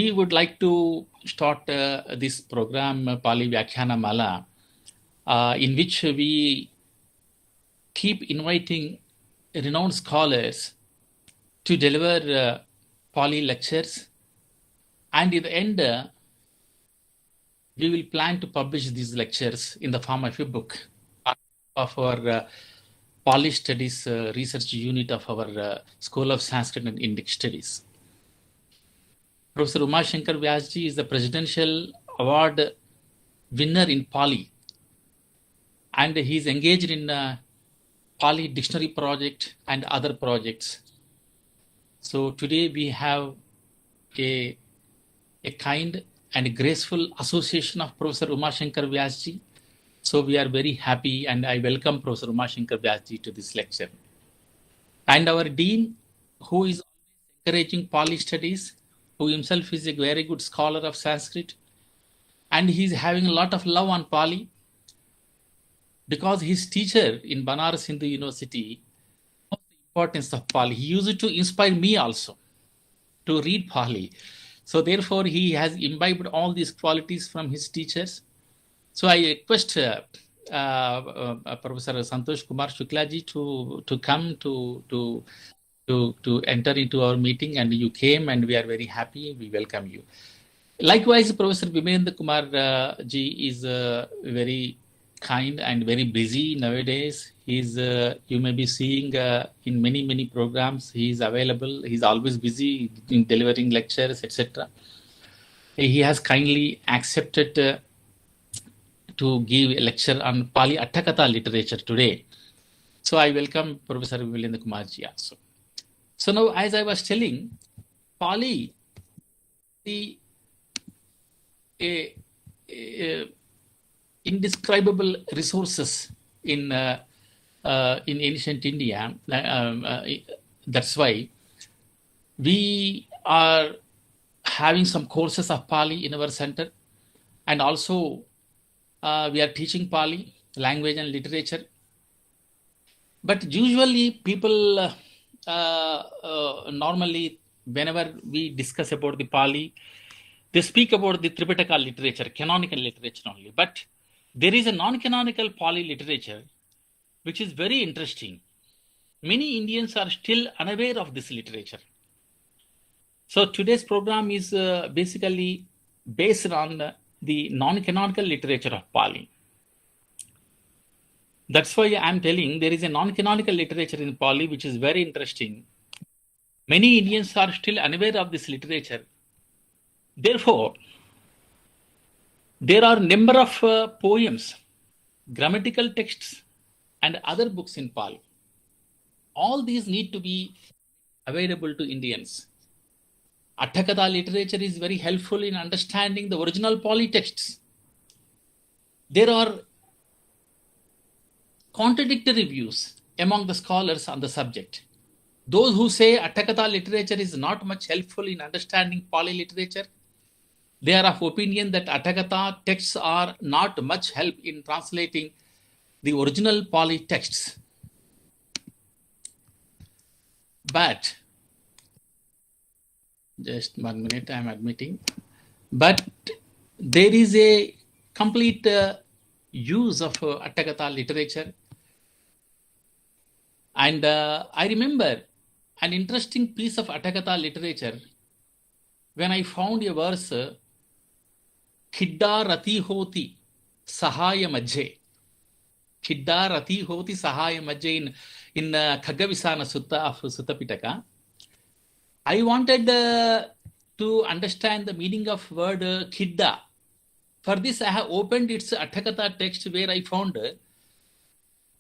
we would like to start this program, Pali Vyakhyana Mala, in which we keep inviting renowned scholars to deliver Pali lectures, and in the end, we will plan to publish these lectures in the form of a book of our Pali Studies research unit of our School of Sanskrit and Indic Studies. Professor Umashankar Vyasji is the Presidential Award winner in Pali, and he is engaged in Pali Dictionary project and other projects. So today we have a kind and graceful association of Professor Umashankar Vyasji. So we are very happy, and I welcome Professor Umashankar Vyasji to this lecture. And our Dean, who is encouraging Pali studies, who himself is a very good scholar of Sanskrit, and he is having a lot of love on Pali, because his teacher in Banaras Hindu University knows the importance of Pali. He used it to inspire me also to read Pali. So therefore, he has imbibed all these qualities from his teachers. So I request Professor Santosh Kumar Shuklaji to come to enter into our meeting, and you came, and we are very happy. We welcome you. Likewise, Professor Bimendra Kumar ji is very kind and very busy nowadays. He's you may be seeing in many programs. He is available. He's always busy in delivering lectures, etc. He has kindly accepted to give a lecture on Pali Atthakatha literature today. So I welcome Professor Bimendra Kumar ji also. So now, as I was telling, Pali, indescribable resources in ancient India. That's why we are having some courses of Pali in our center, and also we are teaching Pali language and literature. But usually people normally, whenever we discuss about the Pali, they speak about the Tripitaka literature, canonical literature only. But there is a non-canonical Pali literature which is very interesting. Many Indians are still unaware of this literature. So today's program is basically based on the non-canonical literature of Pali. That's why I'm telling there is a non-canonical literature in Pali which is very interesting. Many Indians are still unaware of this literature. Therefore, there are a number of poems, grammatical texts, and other books in Pali. All these need to be available to Indians. Atthakatha literature is very helpful in understanding the original Pali texts. There are contradictory views among the scholars on the subject. Those who say Atthakatha literature is not much helpful in understanding Pali literature, they are of opinion that Atthakatha texts are not much help in translating the original Pali texts. But, just 1 minute, I am admitting. But there is a complete use of Atthakatha literature. And I remember an interesting piece of Atthakatha literature when I found a verse, Khidda Rati Hoti Sahaya Majhe. Khidda Rati Hoti Sahaya Majhe in Khaggavisana Sutta of Sutta Pitaka. I wanted to understand the meaning of word Khidda. For this, I have opened its Atthakatha text where I found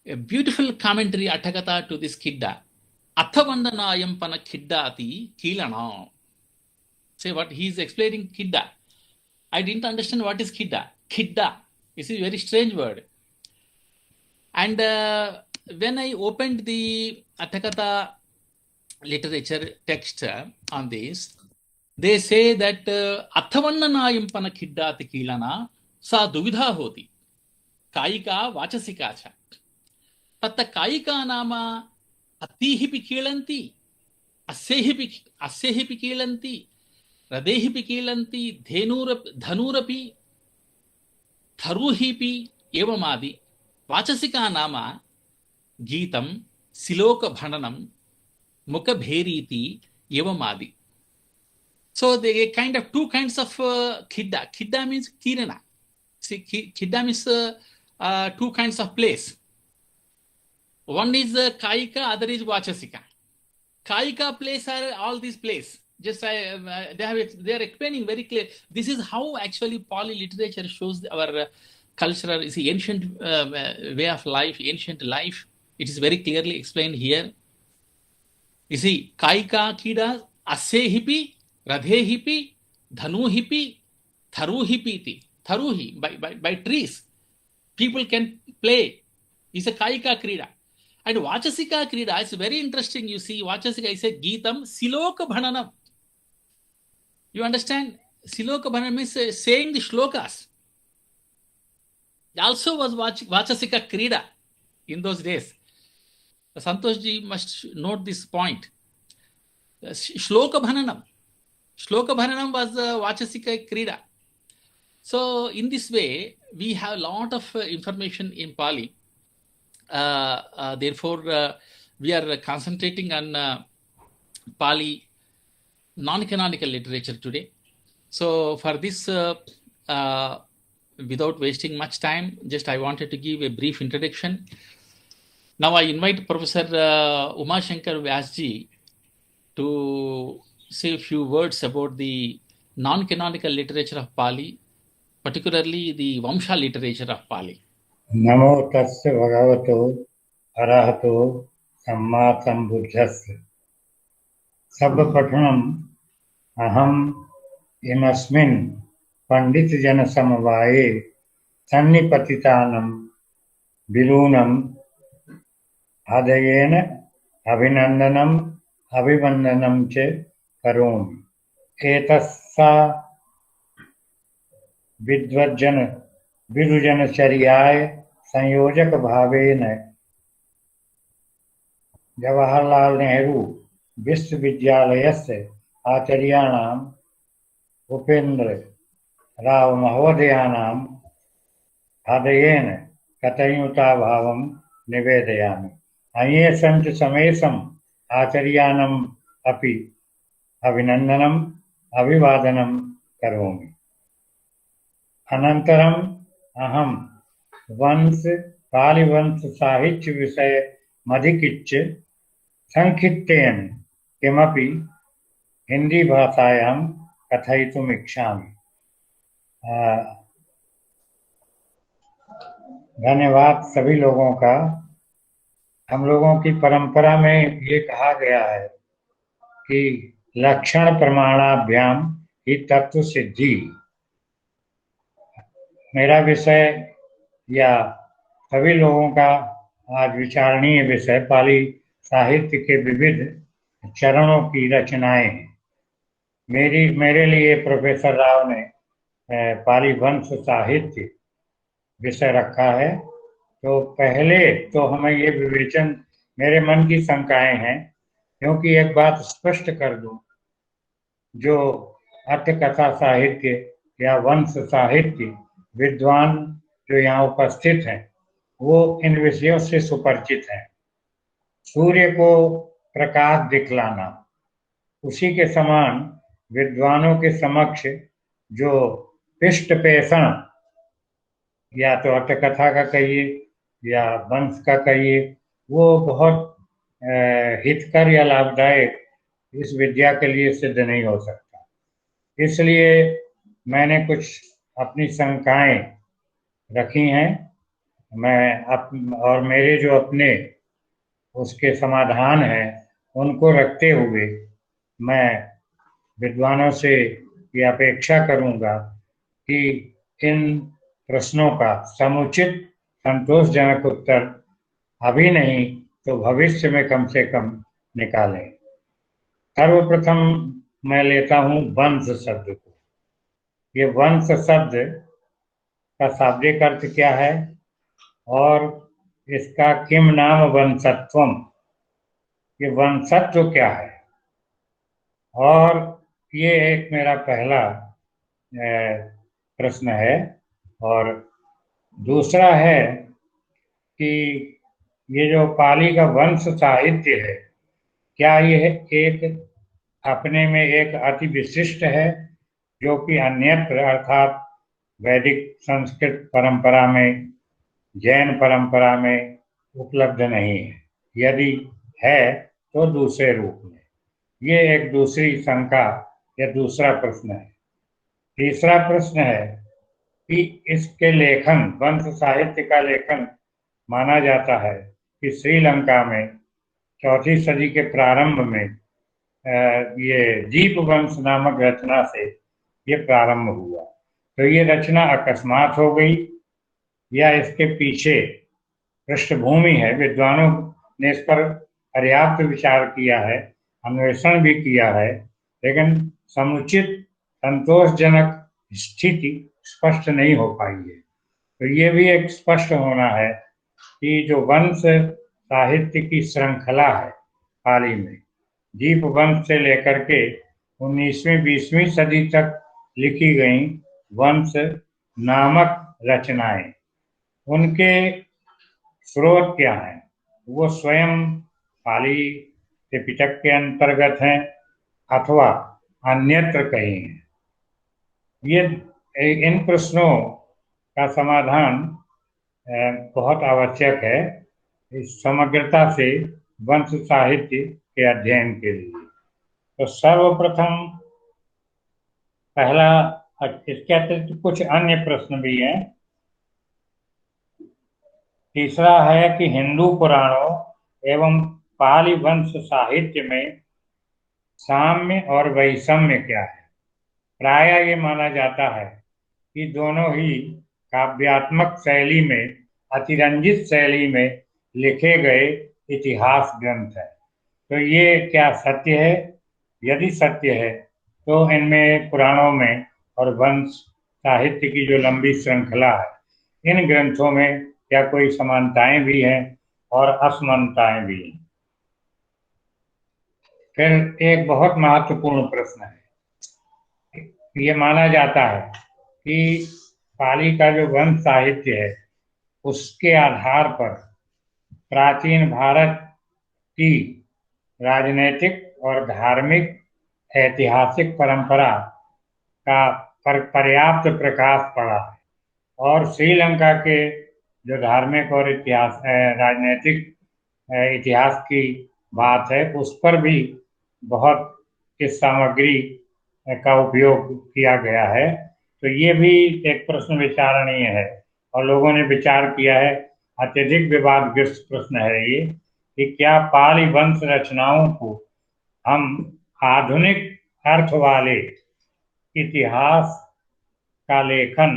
a beautiful commentary Atthakatha to this Khidda. Atthavandanayam pana Khiddati Kilana. Say what he is explaining Khidda. I didn't understand what is Khidda. Khidda. This is a very strange word. And when I opened the Atthakatha literature text on this, they say that Atthavannanayam pana Khiddati Kilana sa duvidha hoti. Kaika vachasika cha. Tatta kaika nama attihi pi kilanti. Assehi pi kilanti. रदेहि पिकीलन्ति धनुरपि थरुहिपि एवमादि वाचसिका नाम गीतं सिलोकभणनं मुखभेरीति एवमादि. So they kind of two kinds of khidda. Khidda means kirana. See, khidda means two kinds of place. One is kaika, other is vachasika. Kaika place are all these places. Just they are explaining very clear. This is how actually Pali literature shows our cultural, ancient way of life, ancient life. It is very clearly explained here. You see, kaika kida asehipi, radhehipi, dhanuhipi, tharuhipiti. Tharuhi, by trees. People can play. It's a kaika krida. And Vachasika krida is very interesting. You see, Vachasika is a Geetam Siloka Bhananam. You understand? Siloka Bhananam means saying the shlokas. Also was Vachasika krida in those days. Santoshji must note this point. Shloka Bhananam. Shloka Bhananam was Vachasika krida. So in this way, we have a lot of information in Pali. Therefore, we are concentrating on Pali non-canonical literature today. So for this, without wasting much time, just I wanted to give a brief introduction. Now I invite Professor Umashankar Vyasji to say a few words about the non-canonical literature of Pali, particularly the Vamsha literature of Pali. नमो तस्य भगवतो अरहतो सम्मा सम्बुद्धस्य सर्वप्रथमम् अहम् इमस्मिन् पण्डितजनसमवाये सन्निपतितानं विलूनम् आदयेन अभिनन्दनम् अभिवन्दनं च करोमि. एतस्सा विद्वज्जनचर्याय संयोजक भावेन जवाहरलाल नेहरू विश्वविद्यालयस्य आचार्याणाम् उपेन्द्र राव महोदयानाम् आदयेन कृतज्ञताभावं निवेदयामि. अन्येषां च समेषाम् आचार्याणाम् अपि अभिनन्दनम् अभिवादनं करोमि. अनन्तरम् अहं पालिवंश साहित्य विषय मधिकृत्य संक्षिप्तेन किमपि हिंदी भाषायां कथयितुम् इच्छामि. धन्यवाद सभी लोगों का. हम लोगों की परंपरा में ये कहा गया है कि लक्षण प्रमाणाभ्याम ही तत्व सिद्धि. मेरा विषय या सभी लोगों का आज विचारणीय विषय पाली साहित्य के विविध चरणों की रचनाएं हैं. मेरे लिए प्रोफेसर राव ने पाली वंश साहित्य विषय रखा है. तो पहले तो हमें ये विवेचन, मेरे मन की शंकाएं हैं, क्योंकि एक बात स्पष्ट कर दूं, जो अर्थकथा साहित्य या वंश साहित्य विद्वान जो यहाँ उपस्थित हैं वो इन विषयों से सुपरिचित हैं. सूर्य को प्रकाश दिखलाना, उसी के समान विद्वानों के समक्ष जो पृष्ठ पेषण, या तो अर्थकथा का कहिए या वंश का कहिए, वो बहुत हितकर या लाभदायक इस विद्या के लिए सिद्ध नहीं हो सकता. इसलिए मैंने कुछ अपनी शंकाएं रखी हैं. और मेरे जो अपने उसके समाधान हैं उनको रखते हुए मैं विद्वानों से ये अपेक्षा करूंगा कि इन प्रश्नों का समुचित संतोषजनक उत्तर अभी नहीं तो भविष्य में कम से कम निकालें. सर्वप्रथम मैं लेता हूं वंश शब्द को. ये वंश शब्द का शाब्दिक अर्थ क्या है और इसका किम नाम वंशत्वम, ये वंशत्व क्या है और ये एक मेरा पहला प्रश्न है। और दूसरा है कि ये जो पाली का वंश साहित्य है, क्या यह एक अपने में एक अति विशिष्ट है, जो कि अन्यत्र अर्थात वैदिक संस्कृत परंपरा में, जैन परंपरा में उपलब्ध नहीं है? यदि है तो दूसरे रूप में। ये एक दूसरी शंका या दूसरा प्रश्न है। तीसरा प्रश्न है कि इसके लेखन, वंश साहित्य का लेखन माना जाता है कि श्रीलंका में 4वीं सदी के प्रारंभ में ये दीपवंश नामक रचना से ये प्रारंभ हुआ। तो ये रचना अकस्मात हो गई या इसके पीछे पृष्ठभूमि है? विद्वानों ने इस पर पर्याप्त विचार किया है, अन्वेषण भी किया है, लेकिन समुचित संतोषजनक स्थिति स्पष्ट नहीं हो पाई है। तो ये भी एक स्पष्ट होना है कि जो वंश साहित्य की श्रृंखला है पाली में, दीप वंश से लेकर के 19वीं-20वीं सदी तक लिखी गई वंश नामक रचनाएं, उनके स्रोत क्या हैं? वो स्वयं पाली त्रिपिटक के अंतर्गत हैं अथवा अन्यत्र कहीं हैं? ये इन प्रश्नों का समाधान बहुत आवश्यक है इस समग्रता से वंश साहित्य के अध्ययन के लिए। तो सर्वप्रथम पहला, इसके अतिरिक्त कुछ अन्य प्रश्न भी हैं। तीसरा है कि हिंदू पुराणों एवं पाली वंश साहित्य में साम्य और वैषम्य क्या है? प्रायः ये माना जाता है कि दोनों ही काव्यात्मक शैली में, अतिरंजित शैली में लिखे गए इतिहास ग्रंथ है। तो ये क्या सत्य है? यदि सत्य है तो इनमें, पुराणों में और वंश साहित्य की जो लंबी श्रृंखला है, इन ग्रंथों में क्या कोई समानताएं भी हैं और असमानताएं भी हैं? फिर एक बहुत महत्वपूर्ण प्रश्न है। ये माना जाता है कि पाली का जो वंश साहित्य है, उसके आधार पर प्राचीन भारत की राजनैतिक और धार्मिक ऐतिहासिक परंपरा का पर्याप्त प्रकाश पड़ा है। और श्रीलंका के जो धार्मिक और राजनीतिक इतिहास की बात है, उस पर भी बहुत इस सामग्री का उपयोग किया गया है। तो ये भी एक प्रश्न विचारणीय है और लोगों ने विचार किया है। अत्यधिक विवादग्रस्त प्रश्न है ये कि क्या पाली वंश रचनाओं को हम आधुनिक अर्थ वाले इतिहास का लेखन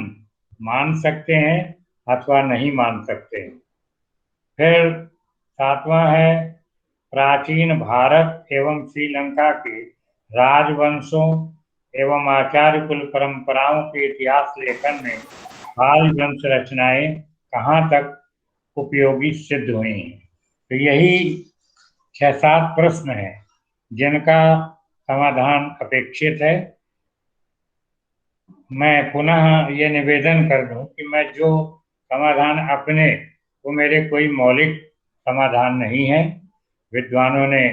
मान सकते हैं अथवा नहीं मान सकते हैं? फिर सातवां है, प्राचीन भारत एवं श्रीलंका के राजवंशों एवं आचार्य कुल परंपराओं के इतिहास लेखन में पाल वंश रचनाएं कहाँ तक उपयोगी सिद्ध हुई हैं? तो यही 6-7 प्रश्न हैं जिनका समाधान अपेक्षित है। मैं पुनः ये निवेदन कर दूं कि मैं जो समाधान अपने, वो मेरे कोई मौलिक समाधान नहीं है। विद्वानों ने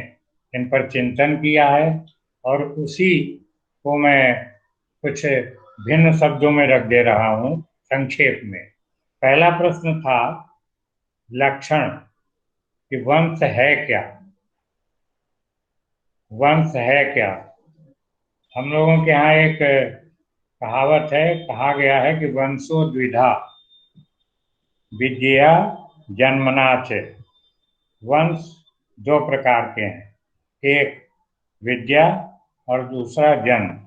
इन पर चिंतन किया है और उसी को मैं कुछ भिन्न शब्दों में रख दे रहा हूँ संक्षेप में। पहला प्रश्न था लक्षण, कि वंश है क्या? वंश है क्या? हम लोगों के यहाँ एक कहावत है, कहा गया है कि वंशो द्विधा विद्या जन्मना च। वंश 2 प्रकार के हैं, एक विद्या और दूसरा जन्म,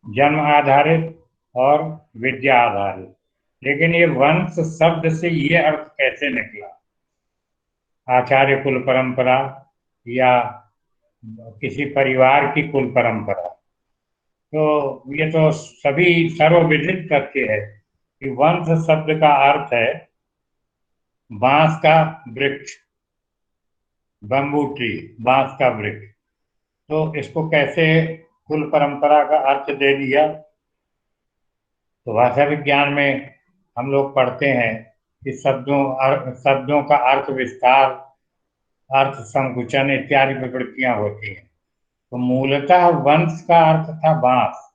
जन्म आधारित और विद्या आधारित। लेकिन ये वंश शब्द से ये अर्थ कैसे निकला? आचार्य कुल परंपरा या किसी परिवार की कुल परंपरा? तो ये तो सभी सर्वविदित तथ्य है कि वंश शब्द का अर्थ है बांस का वृक्ष, बम्बू ट्री, बांस का वृक्ष। तो इसको कैसे कुल परंपरा का अर्थ दे दिया। तो भाषा विज्ञान में हम लोग पढ़ते हैं कि शब्दों का अर्थ विस्तार, अर्थ संकुचन इत्यादि प्रवृत्तियां होती हैं। तो मूलतः वंश का अर्थ था बांस।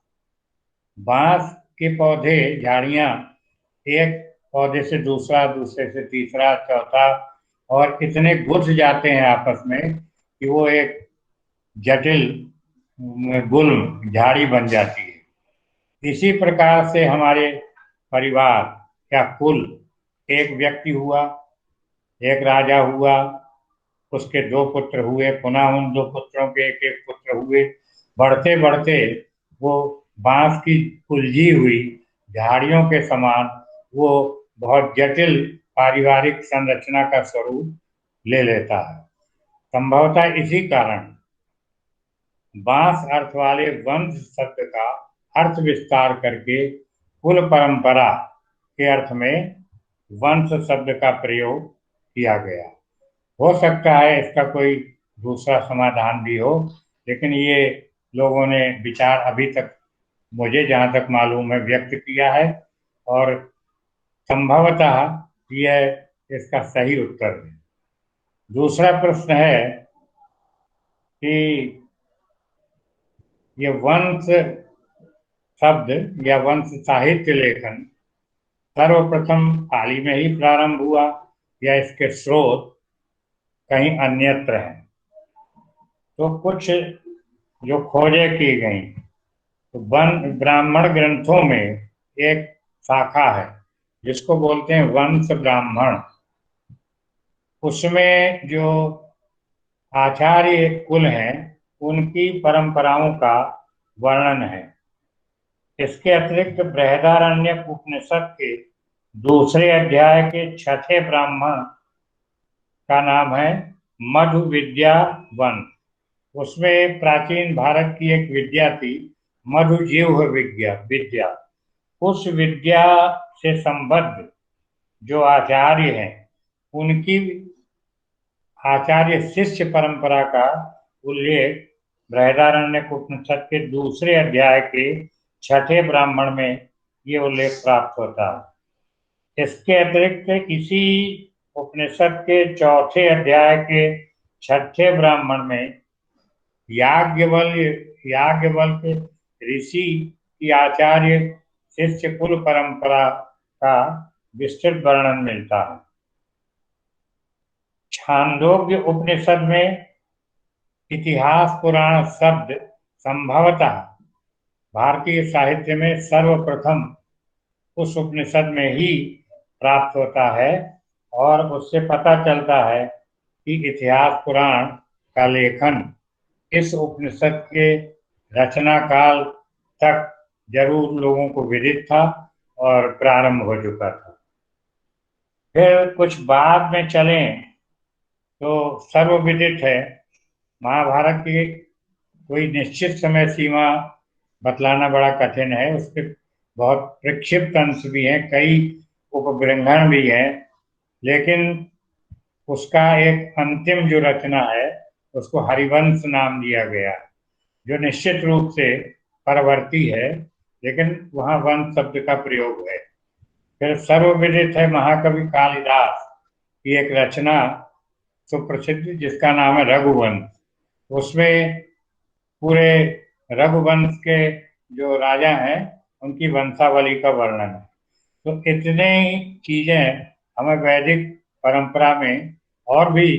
बांस के पौधे, झाड़ियां, एक पौधे से दूसरा, दूसरे से तीसरा, चौथा, और इतने गुथ जाते हैं आपस में कि वो एक जटिल गुल्म झाड़ी बन जाती है। इसी प्रकार से हमारे परिवार या कुल, एक व्यक्ति हुआ, एक राजा हुआ, उसके दो पुत्र हुए, पुनः उन दो पुत्रों के एक एक पुत्र हुए। बढ़ते बढ़ते वो बांस की उलझी हुई झाड़ियों के समान वो बहुत जटिल पारिवारिक संरचना का स्वरूप ले लेता है। संभवतः इसी कारण बांस अर्थ वाले वंश शब्द का अर्थ विस्तार करके कुल परंपरा के अर्थ में वंश शब्द का प्रयोग किया गया। हो सकता है इसका कोई दूसरा समाधान भी हो, लेकिन ये लोगों ने विचार अभी तक मुझे जहाँ तक मालूम है व्यक्त किया है, और संभवतः यह इसका सही उत्तर है। दूसरा प्रश्न है कि ये वंश शब्द या वंश साहित्य लेखन सर्वप्रथम पाली में ही प्रारंभ हुआ या इसके स्रोत कहीं अन्यत्र हैं। तो कुछ जो खोजें की गई, तो ब्राह्मण ग्रंथों में एक शाखा है जिसको बोलते हैं वंश ब्राह्मण। उसमें जो आचार्य कुल हैं उनकी परंपराओं का वर्णन है। इसके अतिरिक्त बृहदारण्यक उपनिषद के दूसरे अध्याय के छठे ब्राह्मण का नाम है मधु विद्या वंश। उसमें प्राचीन भारत की एक विद्या थी मधुजीव विद्या। उस विद्या से संबद्ध जो आचार्य हैं उनकी आचार्य शिष्य परंपरा का उल्लेख बृहदारण्यक उपनिषद के दूसरे अध्याय के छठे ब्राह्मण में ये उल्लेख प्राप्त होता है। इसके अतिरिक्त इसी उपनिषद के चौथे अध्याय के छठे ब्राह्मण में याज्ञवल्क्य ऋषि की आचार्य शिष्य कुल परंपरा का विस्तृत वर्णन मिलता है। छांदोग्य उपनिषद में इतिहास पुराण शब्द संभवतः भारतीय साहित्य में सर्वप्रथम उस उपनिषद में ही प्राप्त होता है, और उससे पता चलता है कि इतिहास पुराण का लेखन इस उपनिषद के रचना काल तक जरूर लोगों को विदित था और प्रारंभ हो चुका था। फिर कुछ बाद में चलें तो सर्वविदित है, महाभारत की कोई निश्चित समय सीमा बतलाना बड़ा कठिन है। उसके बहुत प्रक्षिप्त अंश भी हैं, कई उपग्रंथन भी हैं, लेकिन उसका एक अंतिम जो रचना है उसको हरिवंश नाम दिया गया, जो निश्चित रूप से परवर्ती है, लेकिन वहाँ वंश शब्द का प्रयोग है। फिर सर्वविदित है महाकवि कालिदास की एक रचना सुप्रसिद्ध जिसका नाम है रघुवंश। उसमें पूरे रघुवंश के जो राजा हैं उनकी वंशावली का वर्णन है। तो इतने चीजें हमें वैदिक परंपरा में और भी,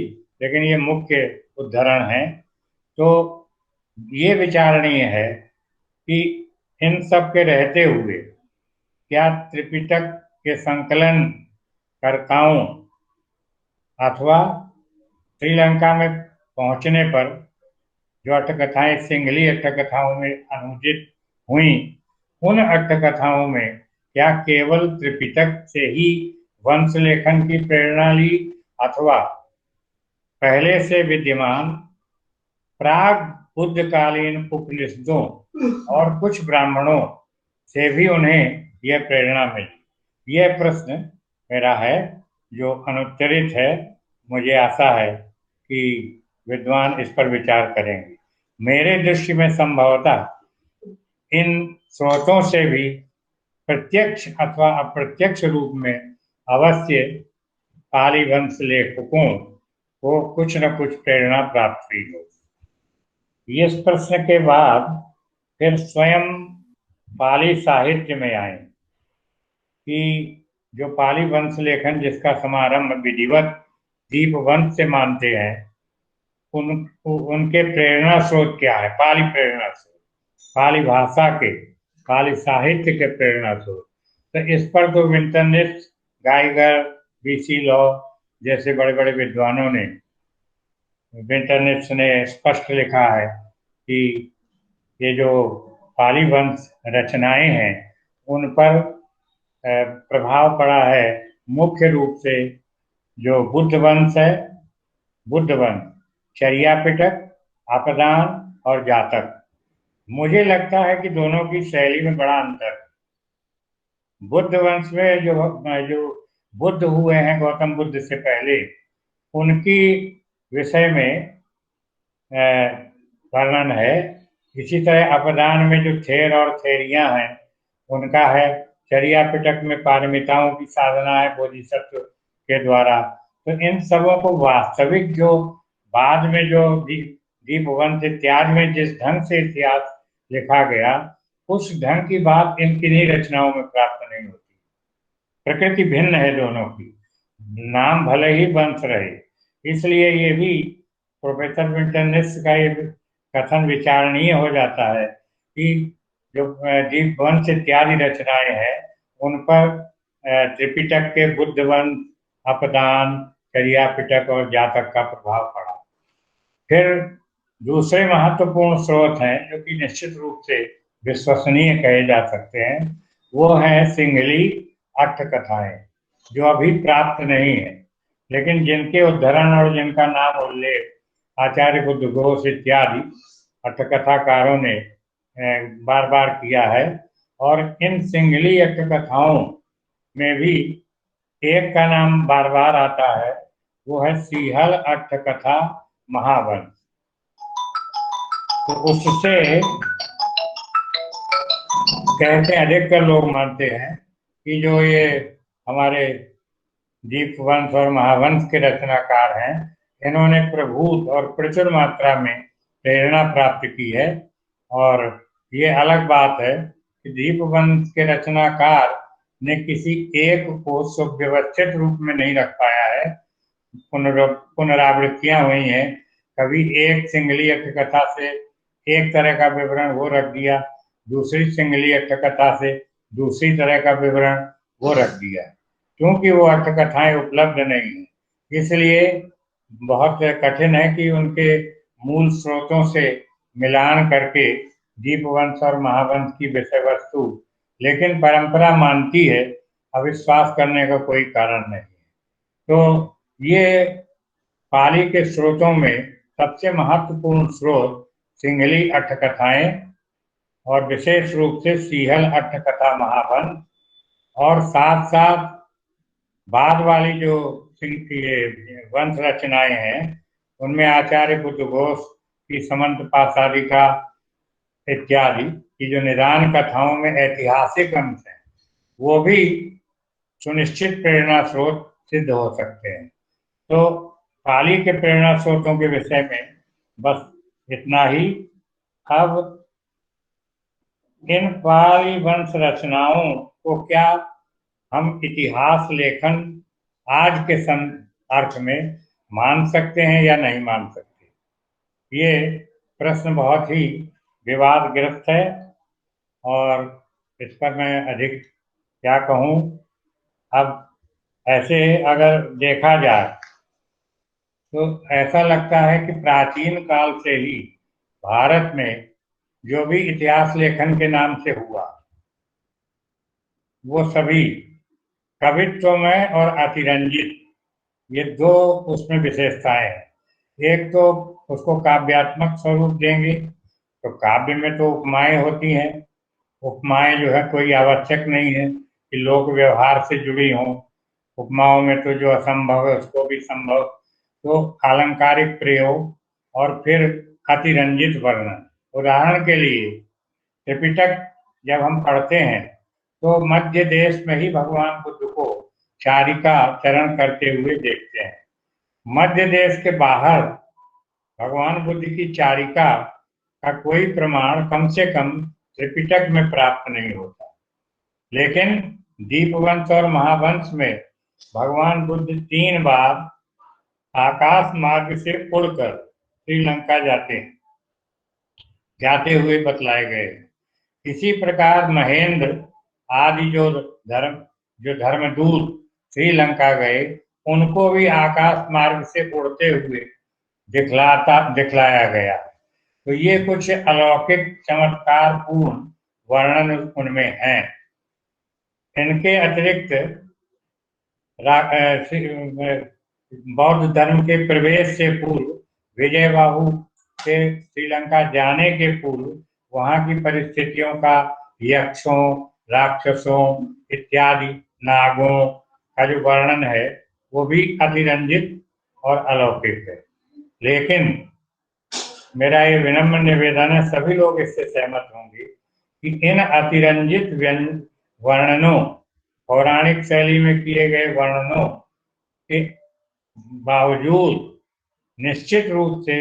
लेकिन ये मुख्य उदाहरण हैं। तो ये विचारणीय है कि इन सब के रहते हुए क्या त्रिपिटक के संकलन कर्ताओं अथवा श्रीलंका में पहुंचने पर जो अट्ठकथाएं सिंहली अट्ठकथाओं में अनुदित हुई, उन अट्ठकथाओं में क्या केवल त्रिपिटक से ही वंश लेखन की प्रेरणा ली, अथवा पहले से विद्यमान प्राग बुद्धकालीन उपनिषदों और कुछ ब्राह्मणों से भी उन्हें यह प्रेरणा मिली? यह प्रश्न मेरा है जो अनुत्तरित है। मुझे आशा है कि विद्वान इस पर विचार करेंगे। मेरे दृष्टि में संभवतः इन स्रोतों से भी प्रत्यक्ष अथवा अप्रत्यक्ष रूप में अवश्य पाली वंश लेखकों को कुछ न कुछ प्रेरणा प्राप्त हुई हो। इस प्रश्न के बाद फिर स्वयं पाली साहित्य में आए कि जो पाली वंश लेखन जिसका समारंभ विधिवत दीपवंश से मानते हैं, उनके प्रेरणा स्रोत क्या है? पाली प्रेरणा स्रोत, पाली भाषा के, पाली साहित्य के प्रेरणा स्रोत। तो इस पर तो विंटरनित्ज, गाइगर, बीसी लॉ जैसे बड़े बड़े विद्वानों ने, विंटरनित्ज ने स्पष्ट लिखा है कि ये जो पाली वंश रचनाएं हैं उन पर प्रभाव पड़ा है मुख्य रूप से जो बुद्ध वंश है, बुद्ध वंश, चर्या पिटक, आपदान और जातक। मुझे लगता है कि दोनों की शैली में बड़ा अंतर है। बुद्ध वंश में जो बुद्ध हुए हैं गौतम बुद्ध से पहले, उनकी विषय में वर्णन है। इसी तरह अपदान में जो थेर और थेरियां हैं उनका है। चर्या पिटक में पारमिताओं की साधना है बोधिसत्व के द्वारा। तो इन सबों को वास्तविक जो बाद में जो दीपवंश इत्यादि में जिस ढंग से इतिहास लिखा गया, उस ढंग की बात इन किन्हीं रचनाओं में प्राप्त नहीं होती। प्रकृति भिन्न है दोनों की, नाम भले ही वंश रहे। इसलिए ये भी प्रोफेसर विंटरनित्ज का ये कथन विचारणीय हो जाता है कि जो दीपवंश इत्यादि रचनाएं हैं उन पर त्रिपिटक के बुद्ध वंश, अपदान, चर्या पिटक और जातक का प्रभाव पड़ा। फिर दूसरे महत्वपूर्ण स्रोत हैं जो कि निश्चित रूप से विश्वसनीय कहे जा सकते हैं, वो है सिंहली अट्ठ कथाएं, जो अभी प्राप्त नहीं है, लेकिन जिनके उद्धरण और जिनका नाम उल्लेख आचार्य बुद्ध घोष इत्यादि अट्ठकथाकारों ने बार बार किया है। और इन सिंहली अट्ठकथाओं में भी एक का नाम बार बार आता है, वो है सीहल अट्ठकथा महावंश। तो उससे कहते हैं, अधिकतर लोग मानते हैं कि जो ये हमारे दीपवंश और महावंश के रचनाकार हैं, इन्होंने प्रभुत और प्रचुर मात्रा में प्रेरणा प्राप्त की है। और ये अलग बात है कि दीपवंश के रचनाकार ने किसी एक को सुव्यवस्थित रूप में नहीं रख पाया है। पुनरावृत्तियां हुई हैं। कभी एक सिंगली अट्ठकथा से एक तरह का विवरण वो रख दिया, दूसरी सिंगली अट्ठकथा से दूसरी तरह का विवरण वो रख दिया। क्योंकि वो अट्ठकथाएं उपलब्ध नहीं है, इसलिए बहुत कठिन है कि उनके मूल स्रोतों से मिलान करके दीपवंश और महावंश की विषय वस्तु, लेकिन परंपरा मानती है, अविश्वास करने का कोई कारण नहीं है। तो ये पाली के स्रोतों में सबसे महत्वपूर्ण स्रोत सिंहली अट्ठकथाएं और विशेष रूप से सीहल अट्ठकथा महावंश, और साथ साथ बाद वाली जो वंश रचनाएं हैं उनमें आचार्य बुद्ध घोष की समंत पाशादिका इत्यादि की जो निदान कथाओं में ऐतिहासिक अंश हैं, वो भी सुनिश्चित प्रेरणा स्रोत सिद्ध हो सकते हैं। तो पाली के प्रेरणा स्रोतों के विषय में बस इतना ही। अब इन पाली वंश रचनाओं को क्या हम इतिहास लेखन आज के अर्थ में मान सकते हैं या नहीं मान सकते? ये प्रश्न बहुत ही विवादग्रस्त है और इस पर मैं अधिक क्या कहूँ। अब ऐसे अगर देखा जाए तो ऐसा लगता है कि प्राचीन काल से ही भारत में जो भी इतिहास लेखन के नाम से हुआ, वो सभी कवित्वमय और अतिरंजित, ये दो उसमें विशेषताएं हैं। एक तो उसको काव्यात्मक स्वरूप देंगे, तो काव्य में तो उपमाएं होती हैं। उपमाएं जो है कोई आवश्यक नहीं है कि लोक व्यवहार से जुड़ी हों। उपमाओं में तो जो असंभव है उसको भी संभव। तो अलंकारिक प्रयोग और फिर अतिरंजित वर्णन। उदाहरण के लिए त्रिपिटक जब हम पढ़ते हैं तो मध्य देश में ही भगवान बुद्ध को चारिका चरण करते हुए देखते हैं। मध्य देश के बाहर भगवान बुद्ध की चारिका का कोई प्रमाण कम से कम त्रिपिटक में प्राप्त नहीं होता। लेकिन दीपवंश और महावंश में भगवान बुद्ध 3 बार आकाश मार्ग से उड़कर श्रीलंका जाते हुए बतलाए गए। इसी प्रकार महेंद्र आदि जो धर्मदूत श्रीलंका गए, उनको भी आकाश मार्ग से उड़ते हुए दिखलाया गया। तो ये कुछ अलौकिक चमत्कार पूर्ण वर्णन उनमें हैं। इनके अतिरिक्त बौद्ध धर्म के प्रवेश से पूर्व विजयबाहु से श्रीलंका जाने के पूर्व वहां की परिस्थितियों का, यक्षों, राक्षसों इत्यादि नागों का जो वर्णन है वो भी अतिरंजित और अलौकिक है। लेकिन मेरा ये विनम्र निवेदन है, सभी लोग इससे सहमत होंगे कि इन अतिरंजित वर्णनों, पौराणिक शैली में किए गए वर्णनों के बावजूद निश्चित रूप से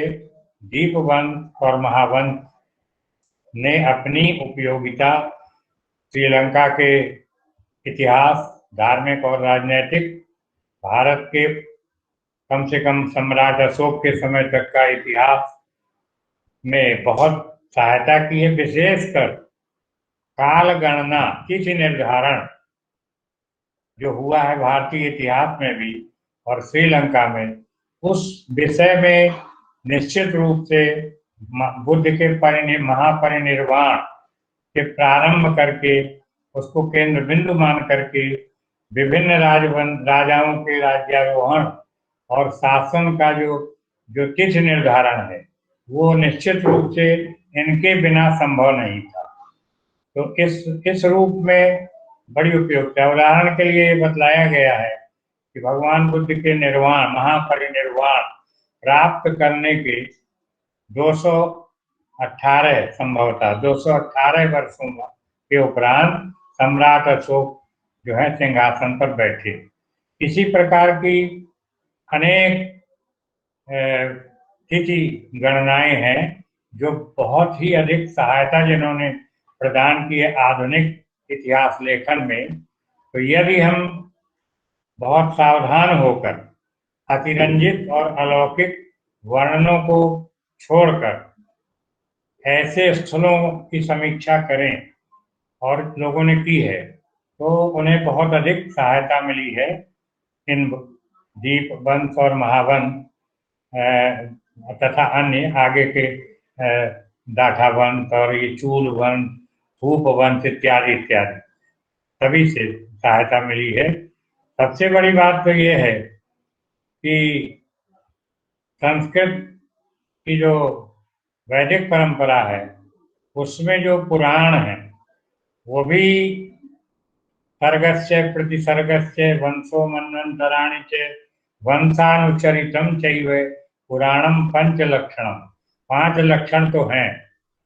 दीपवंश और महावंश ने अपनी उपयोगिता श्रीलंका के इतिहास, धार्मिक और राजनीतिक, भारत के कम से कम सम्राट अशोक के समय तक का इतिहास में बहुत सहायता की है। विशेषकर काल गणना, तिथि निर्धारण जो हुआ है भारतीय इतिहास में भी और श्रीलंका में, उस विषय में निश्चित रूप से बुद्ध के महापरिनिर्वाण के प्रारंभ करके उसको केंद्र बिंदु मान करके विभिन्न राजाओं के राज्यारोहण और शासन का जो तिथि निर्धारण है वो निश्चित रूप से इनके बिना संभव नहीं था। तो इस रूप में बड़ी उपयोगिता। उदाहरण के लिए बतलाया गया है कि भगवान बुद्ध के महापरिनिर्वाण प्राप्त करने के 218 संभवतः 218 वर्षों के उपरांत सम्राट अशोक जो है सिंहासन पर बैठे। इसी प्रकार की अनेक तिथि गणनाएं हैं जो बहुत ही अधिक सहायता जिन्होंने प्रदान की है आधुनिक इतिहास लेखन में। तो यदि हम बहुत सावधान होकर अतिरंजित और अलौकिक वर्णनों को छोड़कर ऐसे स्थलों की समीक्षा करें, और लोगों ने की है, तो उन्हें बहुत अधिक सहायता मिली है इन दीपवंश और महावंश तथा अन्य आगे के दाठा वंश और ये चूल वंश, धूप वंश इत्यादि इत्यादि सभी से सहायता मिली है। सबसे बड़ी बात तो ये है कि संस्कृत की जो वैदिक परंपरा है उसमें जो पुराण है वो भी सर्गस्य प्रतिसर्गस्य वंशो मन्वन्तराणि च वंशानुचरितम चैव पुराणम पंच लक्षणम। 5 लक्षण तो हैं,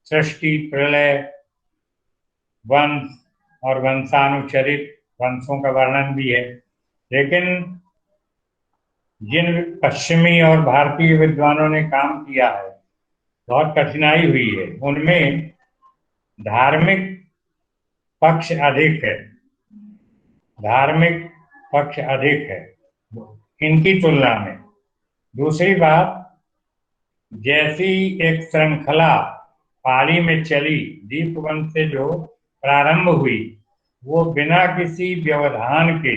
सृष्टि, प्रलय, वंश और वंशानुचरित, वंशों का वर्णन भी है। लेकिन जिन पश्चिमी और भारतीय विद्वानों ने काम किया है, बहुत कठिनाई हुई है, उनमें धार्मिक पक्ष अधिक है, धार्मिक पक्ष अधिक है इनकी तुलना में। दूसरी बात, जैसी एक श्रृंखला पाली में चली, दीपवंश से जो प्रारंभ हुई वो बिना किसी व्यवधान के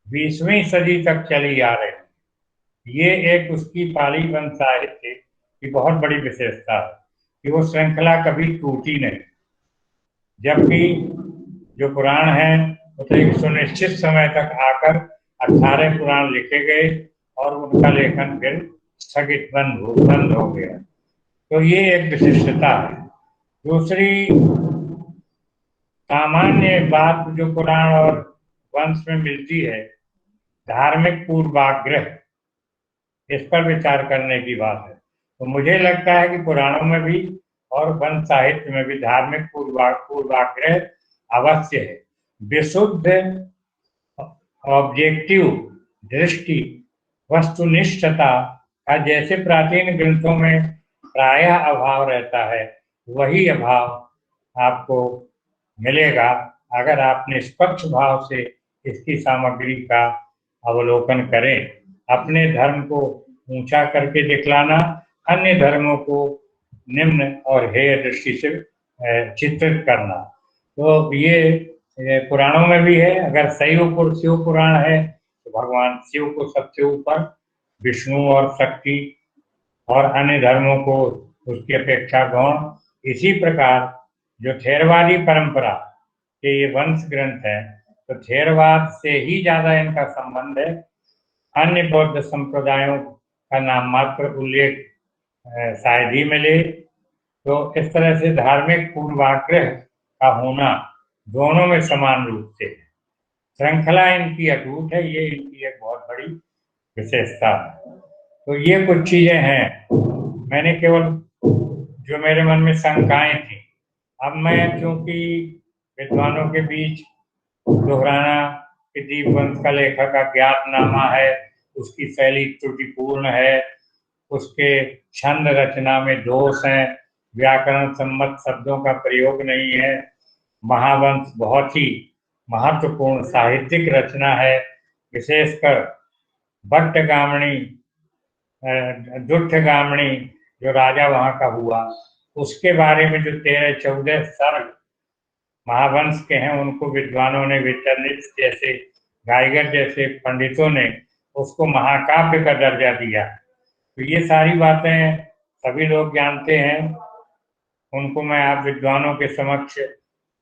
20वीं सदी तक चली आ रही। ये एक उसकी पाली वंश साहित्य की बहुत बड़ी विशेषता है कि वो श्रृंखला कभी टूटी नहीं। जबकि जो पुराण है वो तो एक सुनिश्चित समय तक आकर 18 पुराण लिखे गए और उनका लेखन फिर स्थगित बंद हो गया। तो ये एक विशिष्टता है। दूसरी सामान्य बात जो पुराण और वंश में मिलती है, धार्मिक पूर्वाग्रह, इस पर विचार करने की बात है। तो मुझे लगता है कि पुराणों में भी और वंश साहित्य में भी धार्मिक पूर्वाग्रह अवश्य है। विशुद्ध ऑब्जेक्टिव दृष्टि, वस्तुनिष्ठता का जैसे प्राचीन ग्रंथों में प्रायः अभाव रहता है, वही अभाव आपको मिलेगा अगर आप निष्पक्ष भाव से इसकी सामग्री का अवलोकन करें। अपने धर्म को ऊंचा करके दिखलाना, अन्य धर्मों को निम्न और हेय दृष्टि से चित्रित करना, तो ये पुराणों में भी है। अगर शिव पुराण है तो भगवान शिव को सबसे ऊपर, विष्णु और शक्ति और अन्य धर्मों को उसकी अपेक्षा गौण। इसी प्रकार जो थेरवादी परंपरा के ये वंश ग्रंथ है, तो थेरवाद से ही ज्यादा इनका संबंध है। अन्य बौद्ध संप्रदायों का नाम मात्र उल्लेख शायद ही मिले। तो इस तरह से धार्मिक पूर्वाग्रह का होना दोनों में समान रूप से है। श्रृंखला इनकी अटूट है, ये इनकी एक बहुत बड़ी विशेषता है। तो ये कुछ चीजें हैं, मैंने केवल जो मेरे मन में शंकाएं थी। अब मैं चूंकि विद्वानों के बीच दोहराना कि दीपवंश का लेखक अज्ञातनामा है, उसकी शैली त्रुटिपूर्ण है, उसके छंद रचना में दोष हैं, व्याकरण सम्मत शब्दों का प्रयोग नहीं है। महावंश बहुत ही महत्वपूर्ण साहित्यिक रचना है, विशेषकर भट्टगामणी दुष्टगामणी जो राजा वहां का हुआ, उसके बारे में जो 13-14 सर्ग महावंश के हैं, उनको विद्वानों ने, विचरनित जैसे, गाइगर जैसे पंडितों ने उसको महाकाव्य का दर्जा दिया। तो ये सारी बातें सभी लोग जानते हैं, उनको मैं आप विद्वानों के समक्ष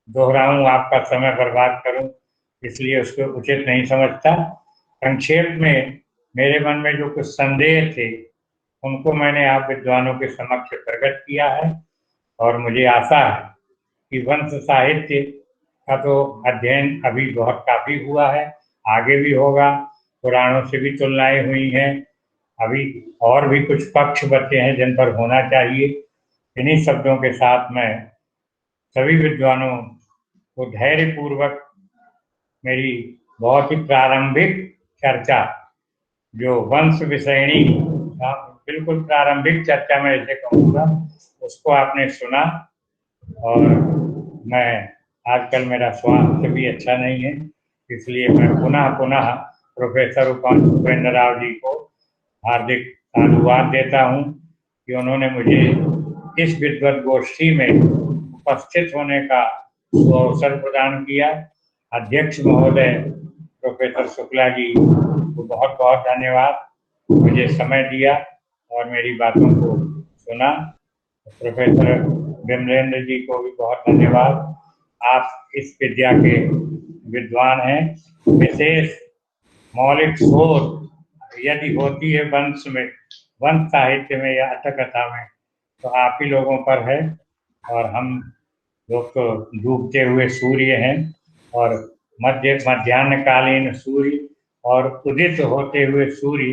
दोहराऊं, आपका समय बर्बाद करूं, इसलिए उसको उचित नहीं समझता। संक्षेप में मेरे मन में जो कुछ संदेह थे, उनको मैंने आप विद्वानों के समक्ष प्रकट किया है, और मुझे आशा है कि वंश साहित्य का तो अध्ययन अभी बहुत काफी हुआ है, आगे भी होगा। पुराणों से भी तुलनाएं हुई हैं, अभी और भी कुछ पक्ष बचे हैं जिन पर होना चाहिए। इन्हीं शब्दों के साथ मैं सभी विद्वानों को धैर्यपूर्वक मेरी बहुत ही प्रारंभिक चर्चा, जो वंश विषयणी बिल्कुल प्रारंभिक चर्चा मैं इसे कहूँगा, उसको आपने सुना। और मैं आजकल मेरा स्वास्थ्य भी अच्छा नहीं है, इसलिए मैं पुनः पुनः प्रोफेसर उपेंद्र राव जी को हार्दिक साधुवाद देता हूँ कि उन्होंने मुझे इस विद्वत गोष्ठी में उपस्थित होने का अवसर प्रदान किया। अध्यक्ष महोदय प्रोफेसर शुक्ला जी को बहुत बहुत धन्यवाद, मुझे समय दिया और मेरी बातों को सुना। प्रोफेसर विमलेंद्र जी को भी बहुत धन्यवाद, आप इस विद्या के विद्वान हैं। विशेष मौलिक शोध यदि होती है वंश में, वंश साहित्य में या अटकथा में, तो आप ही लोगों पर है। और हम लोग तो डूबते हुए सूर्य हैं, और मध्याह्नकालीन सूर्य और उदित होते हुए सूर्य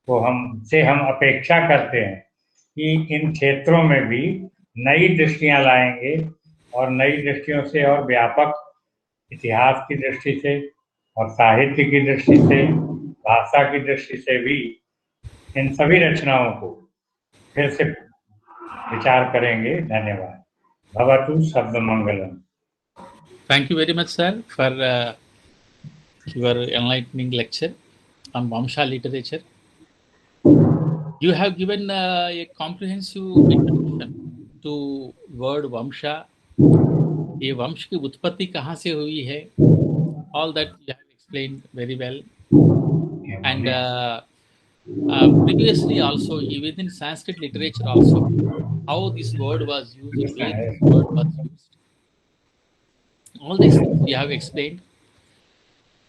को हम अपेक्षा करते हैं कि इन क्षेत्रों में भी नई दृष्टियां लाएंगे, और नई दृष्टियों से और व्यापक इतिहास की दृष्टि से और साहित्य की दृष्टि से, भाषा की दृष्टि से भी इन सभी रचनाओं को फिर से विचार करेंगे। धन्यवाद। भवतु शब्दमंगलम। Thank you very much, sir, for your enlightening lecture on Vamsha literature. You have given a comprehensive introduction to word Vamsha. ये वंश की उत्पत्ति कहाँ से हुई है? All that you have explained very well. And previously also, even in Sanskrit literature also, how this word was used, where this word was used. All these things you have explained.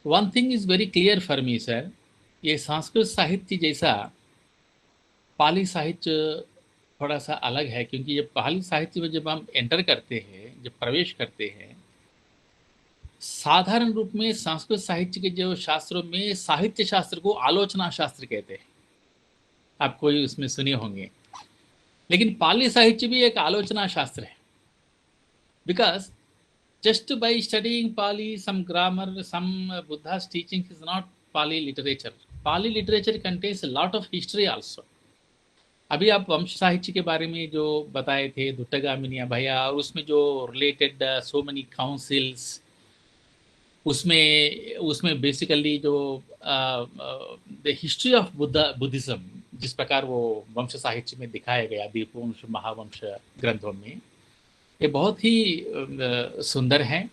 One thing is very clear for me, sir. ये संस्कृत साहित्य जैसा पाली साहित्य थोड़ा सा अलग है, क्योंकि ये पाली साहित्य में जब हम एंटर करते हैं, जब प्रवेश करते हैं, साधारण रूप में संस्कृत साहित्य के जो शास्त्रों में साहित्य शास्त्र को आलोचना शास्त्र कहते हैं। आप कोई उसमें सुने होंगे। लेकिन पाली साहित्य भी एक आलोचना शास्त्र है, because just by studying Pali, some grammar, some Buddha's teaching is not Pali literature. Pali literature contains a lot of history also. अभी आप वंश साहित्य के बारे में जो बताए थे, दुट्टगामिनिया भैया, और उसमें जो रिलेटेड सो मेनी काउंसिल्स, उसमें बेसिकली जो द हिस्ट्री ऑफ बुद्धिज्म जिस प्रकार वो वंश साहित्य में दिखाया गया, दीपवंश महावंश ग्रंथों में, ये बहुत ही सुंदर है।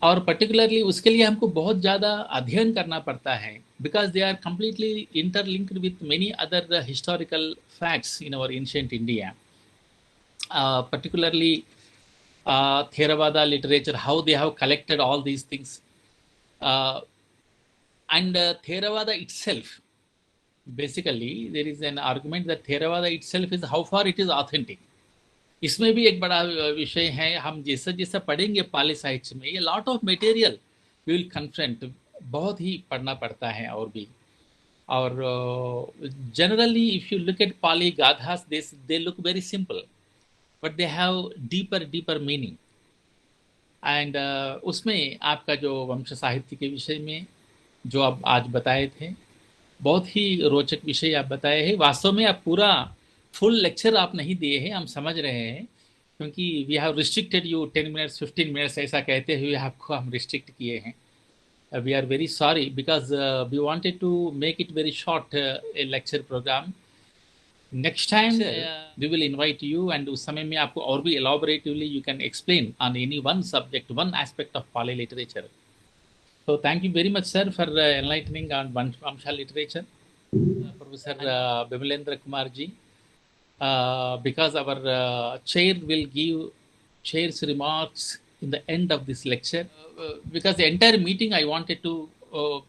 और पर्टिकुलरली उसके लिए हमको बहुत ज़्यादा अध्ययन करना पड़ता है, because they are completely interlinked with many other historical facts in our ancient India, particularly Theravada literature, how they have collected all these things, and Theravada itself, basically there is an argument that Theravada itself is how far it is authentic. इसमें भी एक बड़ा विषय है। हम जैसा जैसा पढ़ेंगे पाली साहित्य में, ये lot of material we will confront, बहुत ही पढ़ना पड़ता है और भी। और generally if you look at Pali gathas, they look very simple, but they have deeper meaning. And उसमें आपका जो वंश साहित्य के विषय में जो आप आज बताए थे, बहुत ही रोचक विषय आप बताए हैं। वास्तव में आप पूरा फुल लेक्चर आप नहीं दिए हैं, हम समझ रहे हैं, क्योंकि we have restricted you 10 minutes 15 minutes ऐसा कहते हुए आपको हम रिस्ट्रिक्ट किए हैं। We are very sorry, because we wanted to make it very short a lecture programme. Next time we will invite you, and उस समय में आपको और भी elaboratively you can explain on any one subject, one aspect of Pali literature. So thank you very much, sir, for enlightening on Vamsha literature. Professor Bimalendra Kumar ji, because our chair will give chair's remarks in the end of this lecture, because the entire meeting I wanted to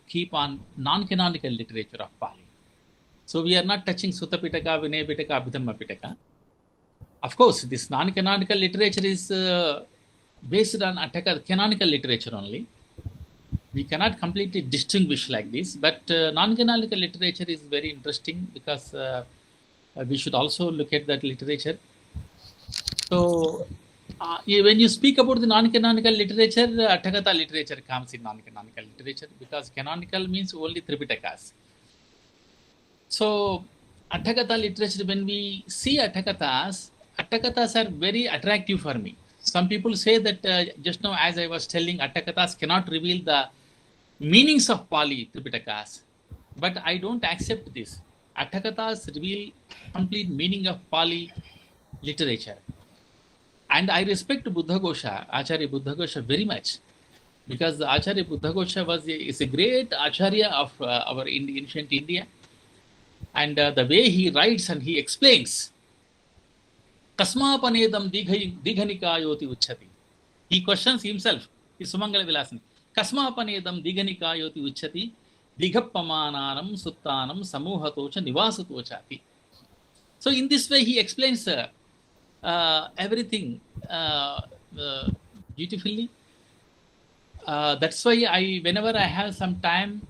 keep on non-canonical literature of Pali. So we are not touching Sutta Pitaka, Vinaya Pitaka, Abhidhamma Pitaka. Of course, this non-canonical literature is based on canonical literature only. We cannot completely distinguish like this, but non-canonical literature is very interesting, because we should also look at that literature. So when you speak about the non-canonical literature, Atthakatha literature comes in non-canonical literature, because canonical means only Tripitakas. So Atthakatha literature, when we see Atthakathas are very attractive for me. Some people say that just now, as I was telling, Atthakathas cannot reveal the meanings of Pali Tripitakas, but I don't accept this. Atthakathas reveal complete meaning of Pali literature, and I respect Buddhaghosha, Acharya Buddhaghosha, very much, because Acharya Buddhaghosha is a great Acharya of our ancient India, and the way he writes and he explains, Kasmapanedam Dighanikayoti Uchchati. He questions himself. He Sumangala Vilasani. Kasmapanedam Dighanikayoti Uchchati. Digappamananam Suttanam Samuhatocha Nivasatochati. So in this way he explains everything beautifully. That's why whenever I have some time,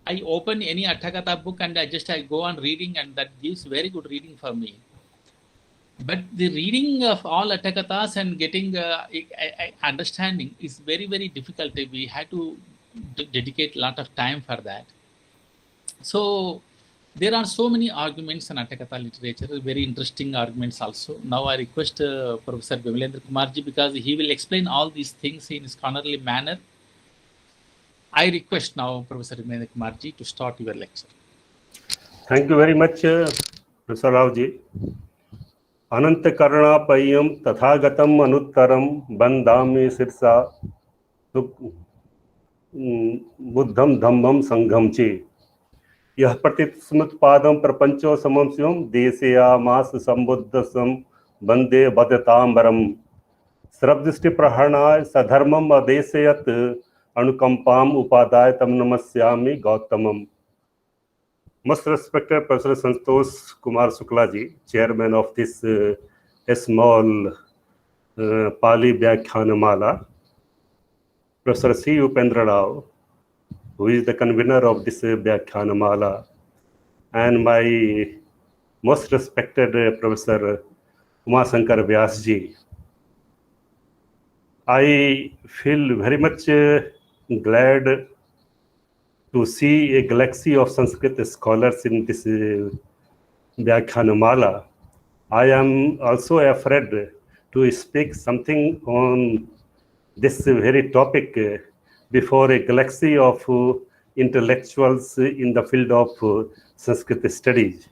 I open any Atthakatha book and I go on reading, and that gives very good reading for me. But the reading of all Atthakathas and getting understanding is very, very difficult. We had to dedicate a lot of time for that. So there are so many arguments in Atthakatha literature, very interesting arguments also. Now I request Professor Bimalendra Kumar ji, because he will explain all these things in his scholarly manner. I request now Professor Bimalendra Kumar ji to start your lecture. Thank you very much, Professor Rao ji. अनंत करुणापय्यम तथागतम अनुत्तरम बंदामि शिरसा बुद्धम धम्मम संघम चे यह प्रतिस्मुत्पादम प्रपंचो समम शिवम देशयामास संबुद्धसम वंदे बदतांबरम सर्वदृष्टि प्रहरणाय सधर्मम अदेशयत अनुकंपाम उपादाय तम नमस्यामि गौतमम. Most respected Professor Santosh Kumar Shukla ji, chairman of this small Pali Vyakhyanamala, Professor C. Upendra Rao, who is the convener of this Vyakhyanamala, and my most respected Professor Umashankar Vyas ji. I feel very much glad to see a galaxy of Sanskrit scholars in this Vyakhyanamala. I am also afraid to speak something on this very topic before a galaxy of intellectuals in the field of Sanskrit studies.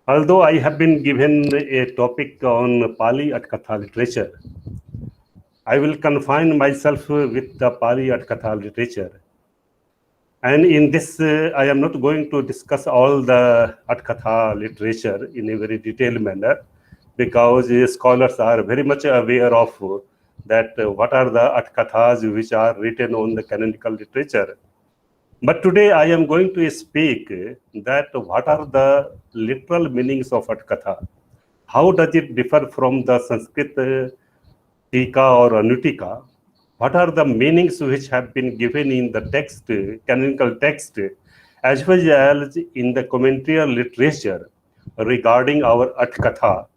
Although I have been given a topic on Pali Atkatha literature, I will confine myself with the Pali Atkatha literature. And in this, I am not going to discuss all the Atkatha literature in a very detailed manner, because scholars are very much aware of that what are the Atkathas which are written on the canonical literature. But today I am going to speak that what are the literal meanings of Atkatha. How does it differ from the Sanskrit Tika or Anutika? What are the meanings which have been given in the text, canonical text, as well as in the commentary literature regarding our Atkatha?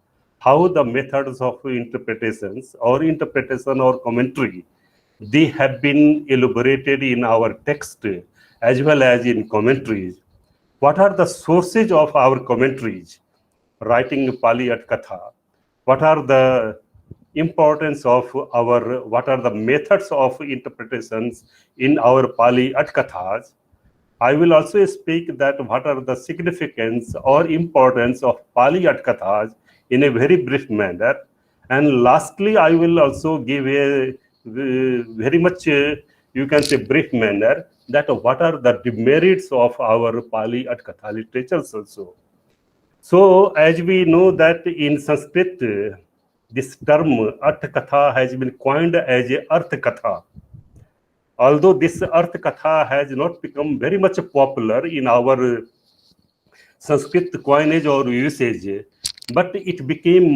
How the methods of interpretations or interpretation or commentary, they have been elaborated in our text as well as in commentaries. What are the sources of our commentaries writing Pali Atkatha? What are the importance of our, what are the methods of interpretations in our Pali Atkathas? I will also speak that what are the significance or importance of Pali Atkathas in a very brief manner. And lastly, I will also give a very much, you can say, brief manner that what are the demerits of our Pali Atkatha literatures also. So as we know that in Sanskrit, this term Arthakatha has been coined as a Arthakatha. Although this Arthakatha has not become very much popular in our Sanskrit coinage or usage, but it became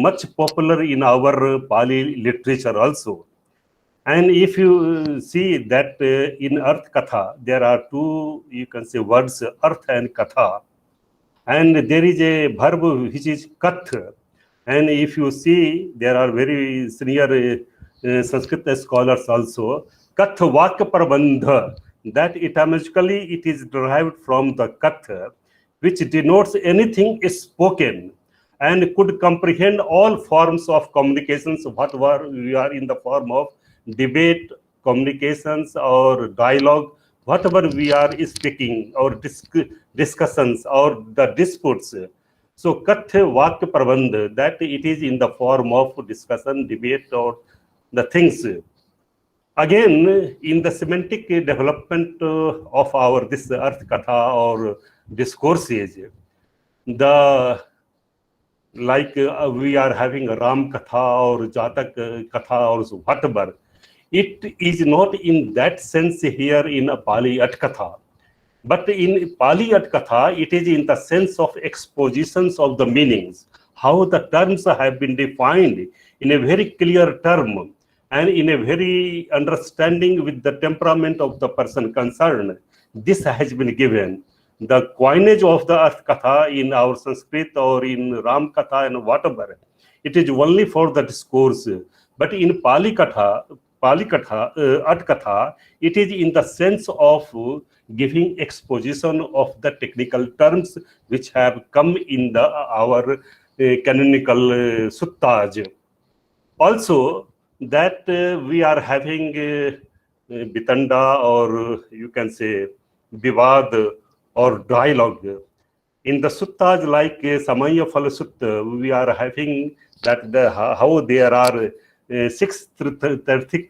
much popular in our Pali literature also. And if you see that in Arthakatha, there are two, you can say, words, Arth and Katha. And there is a verb which is Kath. And if you see, there are very senior Sanskrit scholars also, Kath Vakya Prabandha, that etymologically it is derived from the Kath, which denotes anything is spoken and could comprehend all forms of communications, whatever we are in the form of debate, communications, or dialogue, whatever we are speaking, or discussions, or the disputes. So, Katha Vakya Prabandha, that it is in the form of discussion, debate, or the things. Again, in the semantic development of our this Arth Katha or discourses, the like we are having a Ram Katha or Jatak Katha or whatever, it is not in that sense here in a Pali Atkatha. But in Pali Atkatha, it is in the sense of expositions of the meanings, how the terms have been defined in a very clear term and in a very understanding with the temperament of the person concerned. This has been given. The coinage of the Atkatha in our Sanskrit or in Ram Katha and whatever, it is only for the discourse. But in Pali Atkatha, it is in the sense of giving exposition of the technical terms which have come in the our canonical suttas. Also, that we are having Bitanda, or you can say Vivad or dialogue. In the suttas like Samaya Phala Sutta, we are having that how there are 6 Tarthik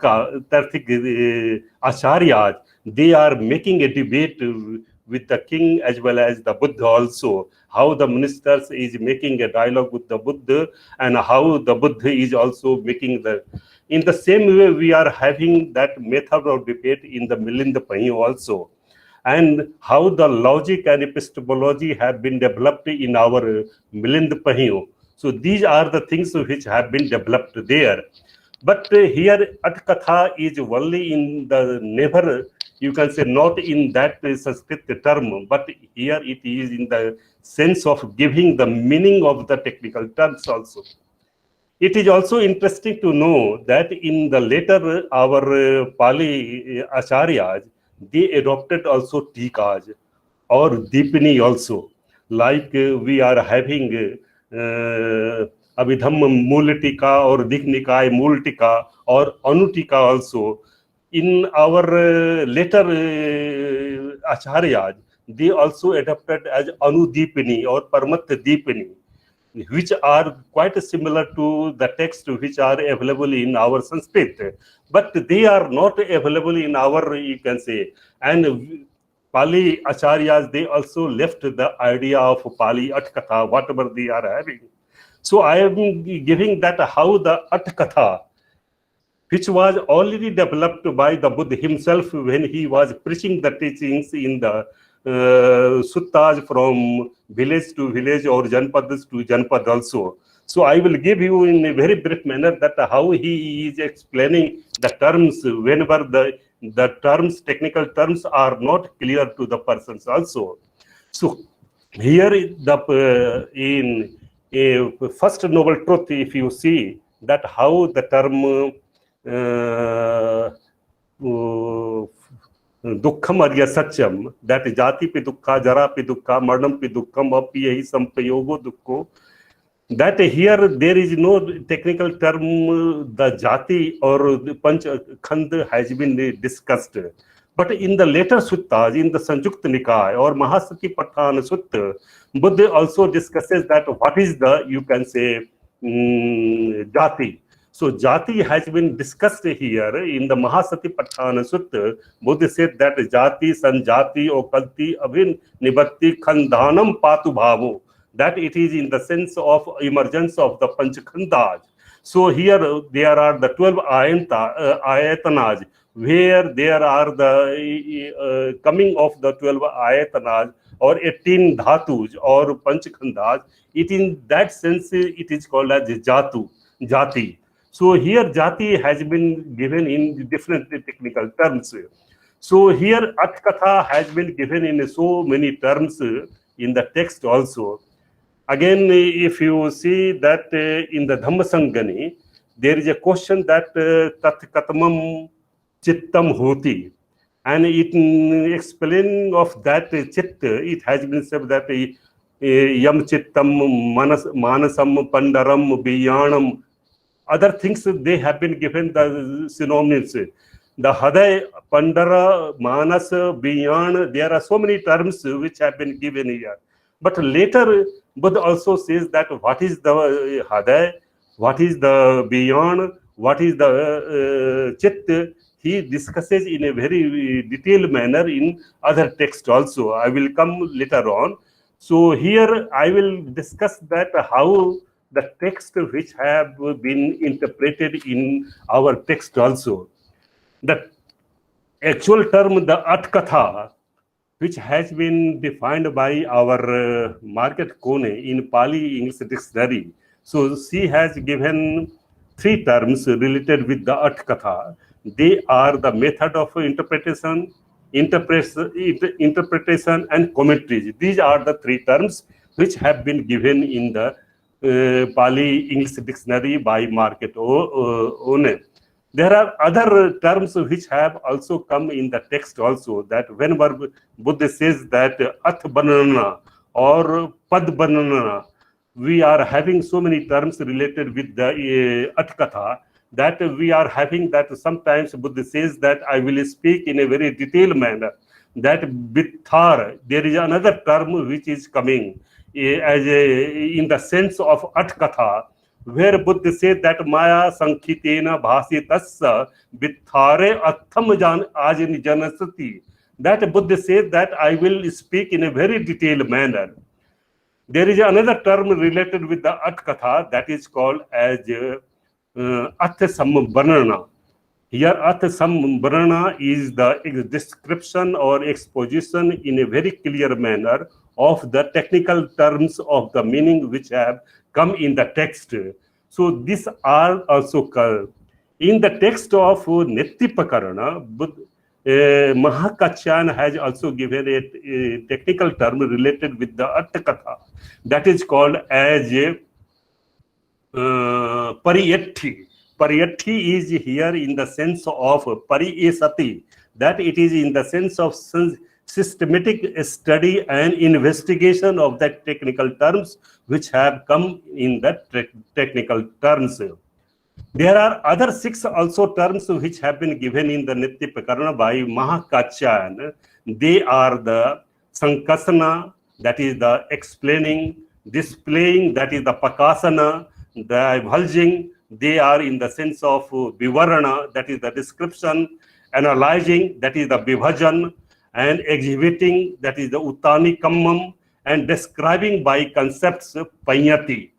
Acharyas, they are making a debate with the king as well as the Buddha also, how the ministers is making a dialogue with the Buddha and how the Buddha is also making the... In the same way, we are having that method of debate in the Milind Pahi also, and how the logic and epistemology have been developed in our Milind Pahi. So these are the things which have been developed there. But here Atkatha is only in the never, you can say, not in that Sanskrit term, but here it is in the sense of giving the meaning of the technical terms also. It is also interesting to know that in the later our Pali Acharyas, they adopted also tikas or deepani also. Like we are having Abhidhamma Mulatika or Diknikai Multika or Anutika also. In our later Acharyas, they also adopted as Anudipani or Paramatta Dipani, which are quite similar to the text which are available in our Sanskrit, but they are not available in our, you can say, and Pali Acharyas, they also left the idea of Pali Atkatha, whatever they are having. So I am giving that how the Atkatha, which was already developed by the Buddha himself when he was preaching the teachings in the suttas from village to village or janpadas to janpad also. So I will give you in a very brief manner that how he is explaining the terms whenever the terms, technical terms are not clear to the persons also. So here in first noble truth, if you see that how the term Dukkham arya satyam, that jati pi dukkha, jara pi dukkha, marnam pi dukkham, api yahi sampayogo dukkho, that here there is no technical term, the jati or the panch khand has been discussed. But in the later suttas, in the Sanjukta Nikaya or Mahasati Patthana Sutta, Buddha also discusses that what is the, you can say, jati. So jati has been discussed here in the Mahasati Patthana Sutta. Buddha said that jati, sanjati, okalti, abhin, nibatti, khandhanam, patu bhavo. That it is in the sense of emergence of the Panchakhandas. So here there are the 12 ayatanas, where there are the coming of the 12 ayatanas or 18 dhatus or Panchakhandas. It in that sense it is called as jati. So here jati has been given in different technical terms. So here Atkatha has been given in so many terms in the text also. Again, if you see that in the Dhammasangani, there is a question that tat katamam chittam hoti. And in explaining of that chit, it has been said that yam chittam manasam pandaram biyanam. Other things they have been given the synonyms. The Haday, Pandara, Manas, Biyan, there are so many terms which have been given here. But later, Buddha also says that what is the Haday, what is the Biyan, what is the Chit, he discusses in a very detailed manner in other texts also. I will come later on. So here I will discuss that how the text which have been interpreted in our text also. The actual term, the Atkatha, which has been defined by our Margaret Kone in Pali English Dictionary. So she has given 3 terms related with the Atkatha. They are the method of interpretation, interpretation and commentaries. These are the 3 terms which have been given in the Pali English Dictionary by Margaret Kone. There are other terms which have also come in the text also, that whenever Buddha says that Ath Banana or Pad Banana, we are having so many terms related with the Atkatha, that we are having that sometimes Buddha says that I will speak in a very detailed manner, that Bithar, there is another term which is coming as in the sense of Atkatha, where Buddha said that Maya Sankhitena Bhasitasya Bithare Atham Ajani Janasati. That Buddha said that I will speak in a very detailed manner. There is another term related with the Atkatha that is called as Athasambharana. Here Athasambharana is the description or exposition in a very clear manner of the technical terms of the meaning which have come in the text. So these are also in the text of Nityapakarana. Mahakachan has also given a technical term related with the Attakatha that is called as Pariyatti. Pariyatti is here in the sense of Pariyasati, that it is in the sense of systematic study and investigation of that technical terms which have come in that technical terms. There are other 6 also terms which have been given in the Nitya Prakarana by Mahakachan. They are the Sankasana, that is the explaining, displaying, that is the Pakasana, the divulging, they are in the sense of Vivarana, that is the description, analyzing, that is the Vibhajan, and exhibiting, that is the Uttanikamam, and describing by concepts, Panyati.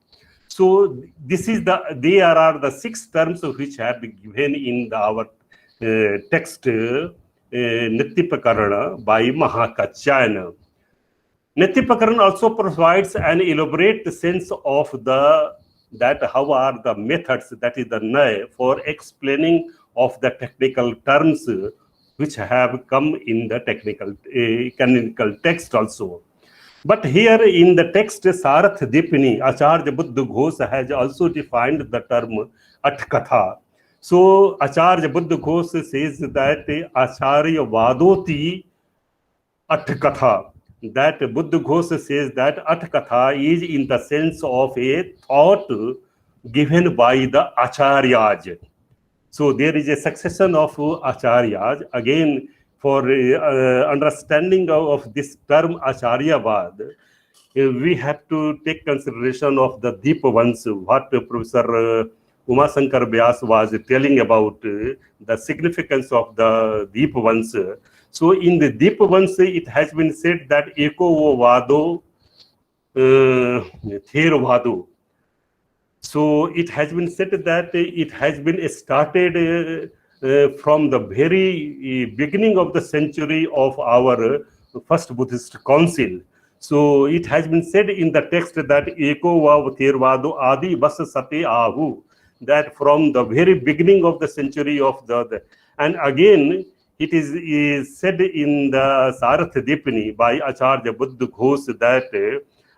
So this is there are the 6 terms which have been given in our text Nitya Prakarana by Mahakachan. Nitya Prakarana also provides an elaborate sense of that how are the methods, that is the Nay, for explaining of the technical terms which have come in the technical canonical text also. But here in the text Sarath Dipini, Acharya Buddha Ghosh has also defined the term Atkatha. So Acharya Buddha Ghosh says that Acharya Vadoti Atkatha. That Buddha Ghosh says that Atkatha is in the sense of a thought given by the Acharyas. So there is a succession of Acharyas. Again, for understanding of this term Acharyavad, we have to take consideration of the Deepavans, what Professor Umashankar Vyas was telling about the significance of the Deepavans. So in the Deepavans, it has been said that Eko Vado Theravado. So it has been said that it has been started from the very beginning of the century of our first Buddhist council. So it has been said in the text that Eko Vav Theravado Adi Vas Sate Ahu, that from the very beginning of the century of the and again it is said in the Sarath Dipini by Acharya Buddha Ghosh that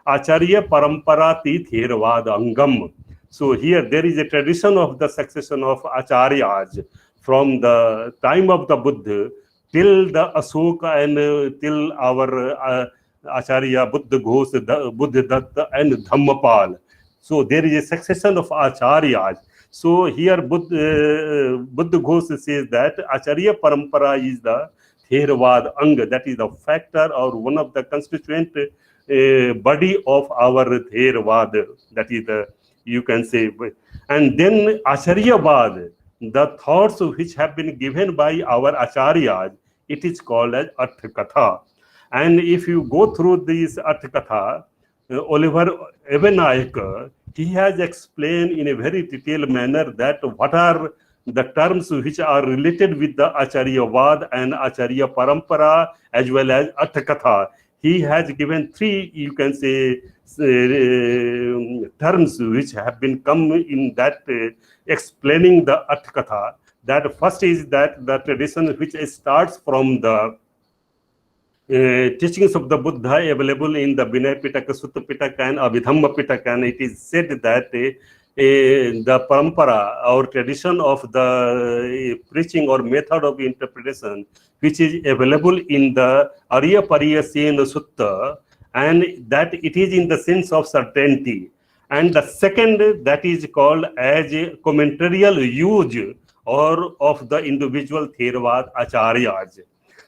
Acharya Paramparati Theravada Angam. So here there is a tradition of the succession of Acharyas from the time of the Buddha till the Asoka and till our Acharya Buddha Ghosh, Buddhadatta and Dhammapal. So there is a succession of Acharyas. So here Buddha Ghosh says that Acharya Parampara is the Theravada Anga, that is the factor or one of the constituent body of our Theravada, that is the, you can say. And then Acharyavad, the thoughts which have been given by our Acharyas, it is called as Arthakatha. And if you go through this Arthakatha, Oliver Ebenaik, he has explained in a very detailed manner that what are the terms which are related with the Acharyavad and Acharya Parampara as well as Arthakatha. He has given 3, you can say, terms which have been come in that explaining the Arthakatha. That first is that the tradition which starts from the teachings of the Buddha available in the Vinaya Pitaka, Sutta Pitaka and Abhidhamma Pitaka, and it is said that the parampara or tradition of the preaching or method of interpretation which is available in the Arya Pariyasena Sutta, and that it is in the sense of certainty. And the second, that is called as a commentarial use or of the individual Theravada Acharyas.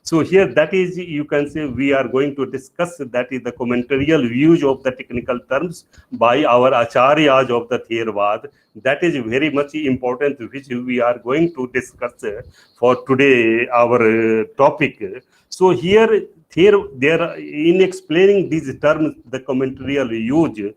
So here that is, you can say, we are going to discuss that is the commentarial use of the technical terms by our Acharyas of the Theravada. That is very much important, which we are going to discuss for today, our topic. So here, there in explaining these terms, the commentarial use,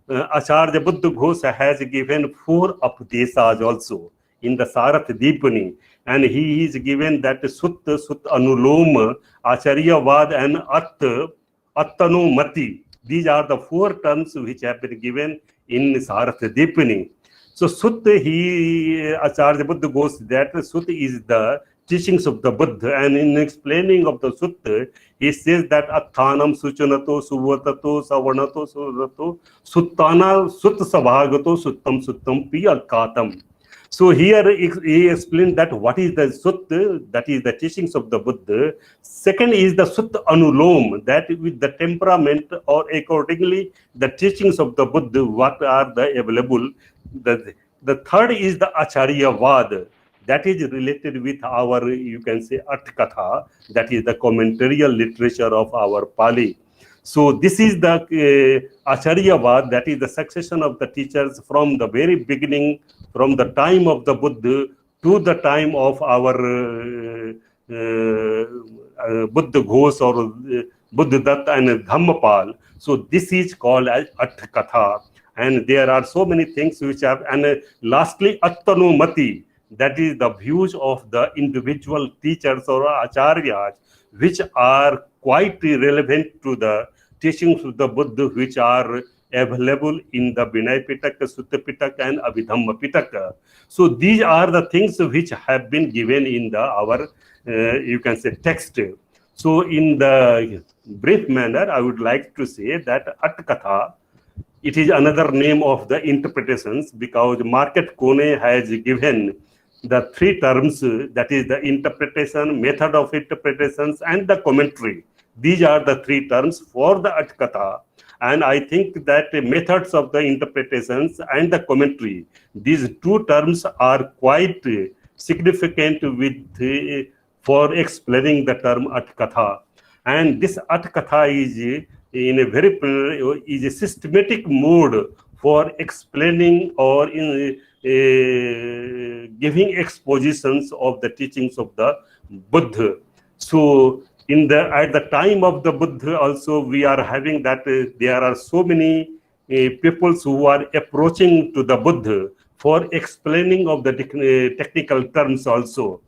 Acharya Buddha Ghosh has given 4 Upadesas also in the Sarath Dipani. And he is given that Sutta, Sutta Anuloma, Acharyavad and Attanumati. These are the 4 terms which have been given in Sarath Dipani. So Sutta, Acharya Buddha Ghosh, that Sutta is the teachings of the Buddha, and in explaining of the sutta, he says that Atthanam Suchanato Suvatato Savanato Surato Suttana Sutta Sabhagato Suttam Suttam Piyakatam. So here he explained that what is the sutta, that is the teachings of the Buddha. Second is the sutta anulom, that with the temperament or accordingly the teachings of the Buddha, what are the available. The third is the Acharya Vad, that is related with our, you can say, Arth-katha, that is the commentarial literature of our Pali. So this is the Acharya Vad, that is the succession of the teachers from the very beginning, from the time of the Buddha to the time of our Buddha Ghosh or Buddhadatta and Dhammapal. So this is called as Arth-katha. And there are so many things which have, and lastly, Attanumati, that is the views of the individual teachers or acharyas, which are quite relevant to the teachings of the Buddha, which are available in the Vinaya Pitaka, Sutta Pitaka, and Abhidhamma Pitaka. So these are the things which have been given in the our, you can say, text. So in the brief manner, I would like to say that Arth-katha, it is another name of the interpretations, because Market Kone has given the three terms, that is the interpretation, method of interpretations, and the commentary. These are the three terms for the Arth-katha. And I think that methods of the interpretations and the commentary, these two terms are quite significant with for explaining the term Arth-katha. And this Arth-katha is in a very is a systematic mode for explaining or in giving expositions of the teachings of the Buddha. So at the time of the Buddha also, we are having that there are so many peoples who are approaching to the Buddha for explaining of the technical terms also.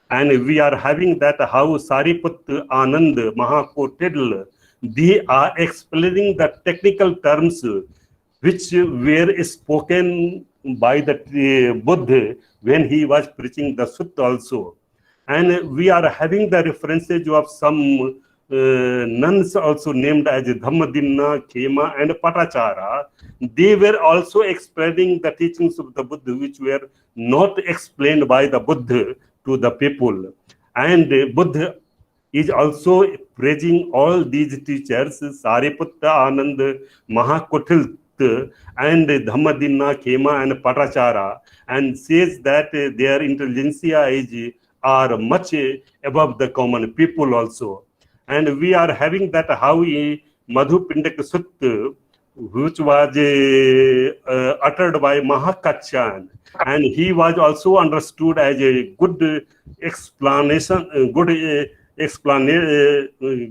And we are having that how Sariputta, Anand, Mahakotil, they are explaining the technical terms which were spoken by the Buddha when he was preaching the Sutta also. And we are having the references of some nuns also named as Dhammadinna, Khema, and Patachara. They were also explaining the teachings of the Buddha which were not explained by the Buddha to the people. And Buddha is also praising all these teachers, Sariputta, Anand, Mahakotil, and Dhammadinna, Khema, and Patachara, and says that their intelligentsia are much above the common people also. And we are having that how Madhu Pindak Sutta, which was uttered by Mahakachan, and he was also understood as a good explanation,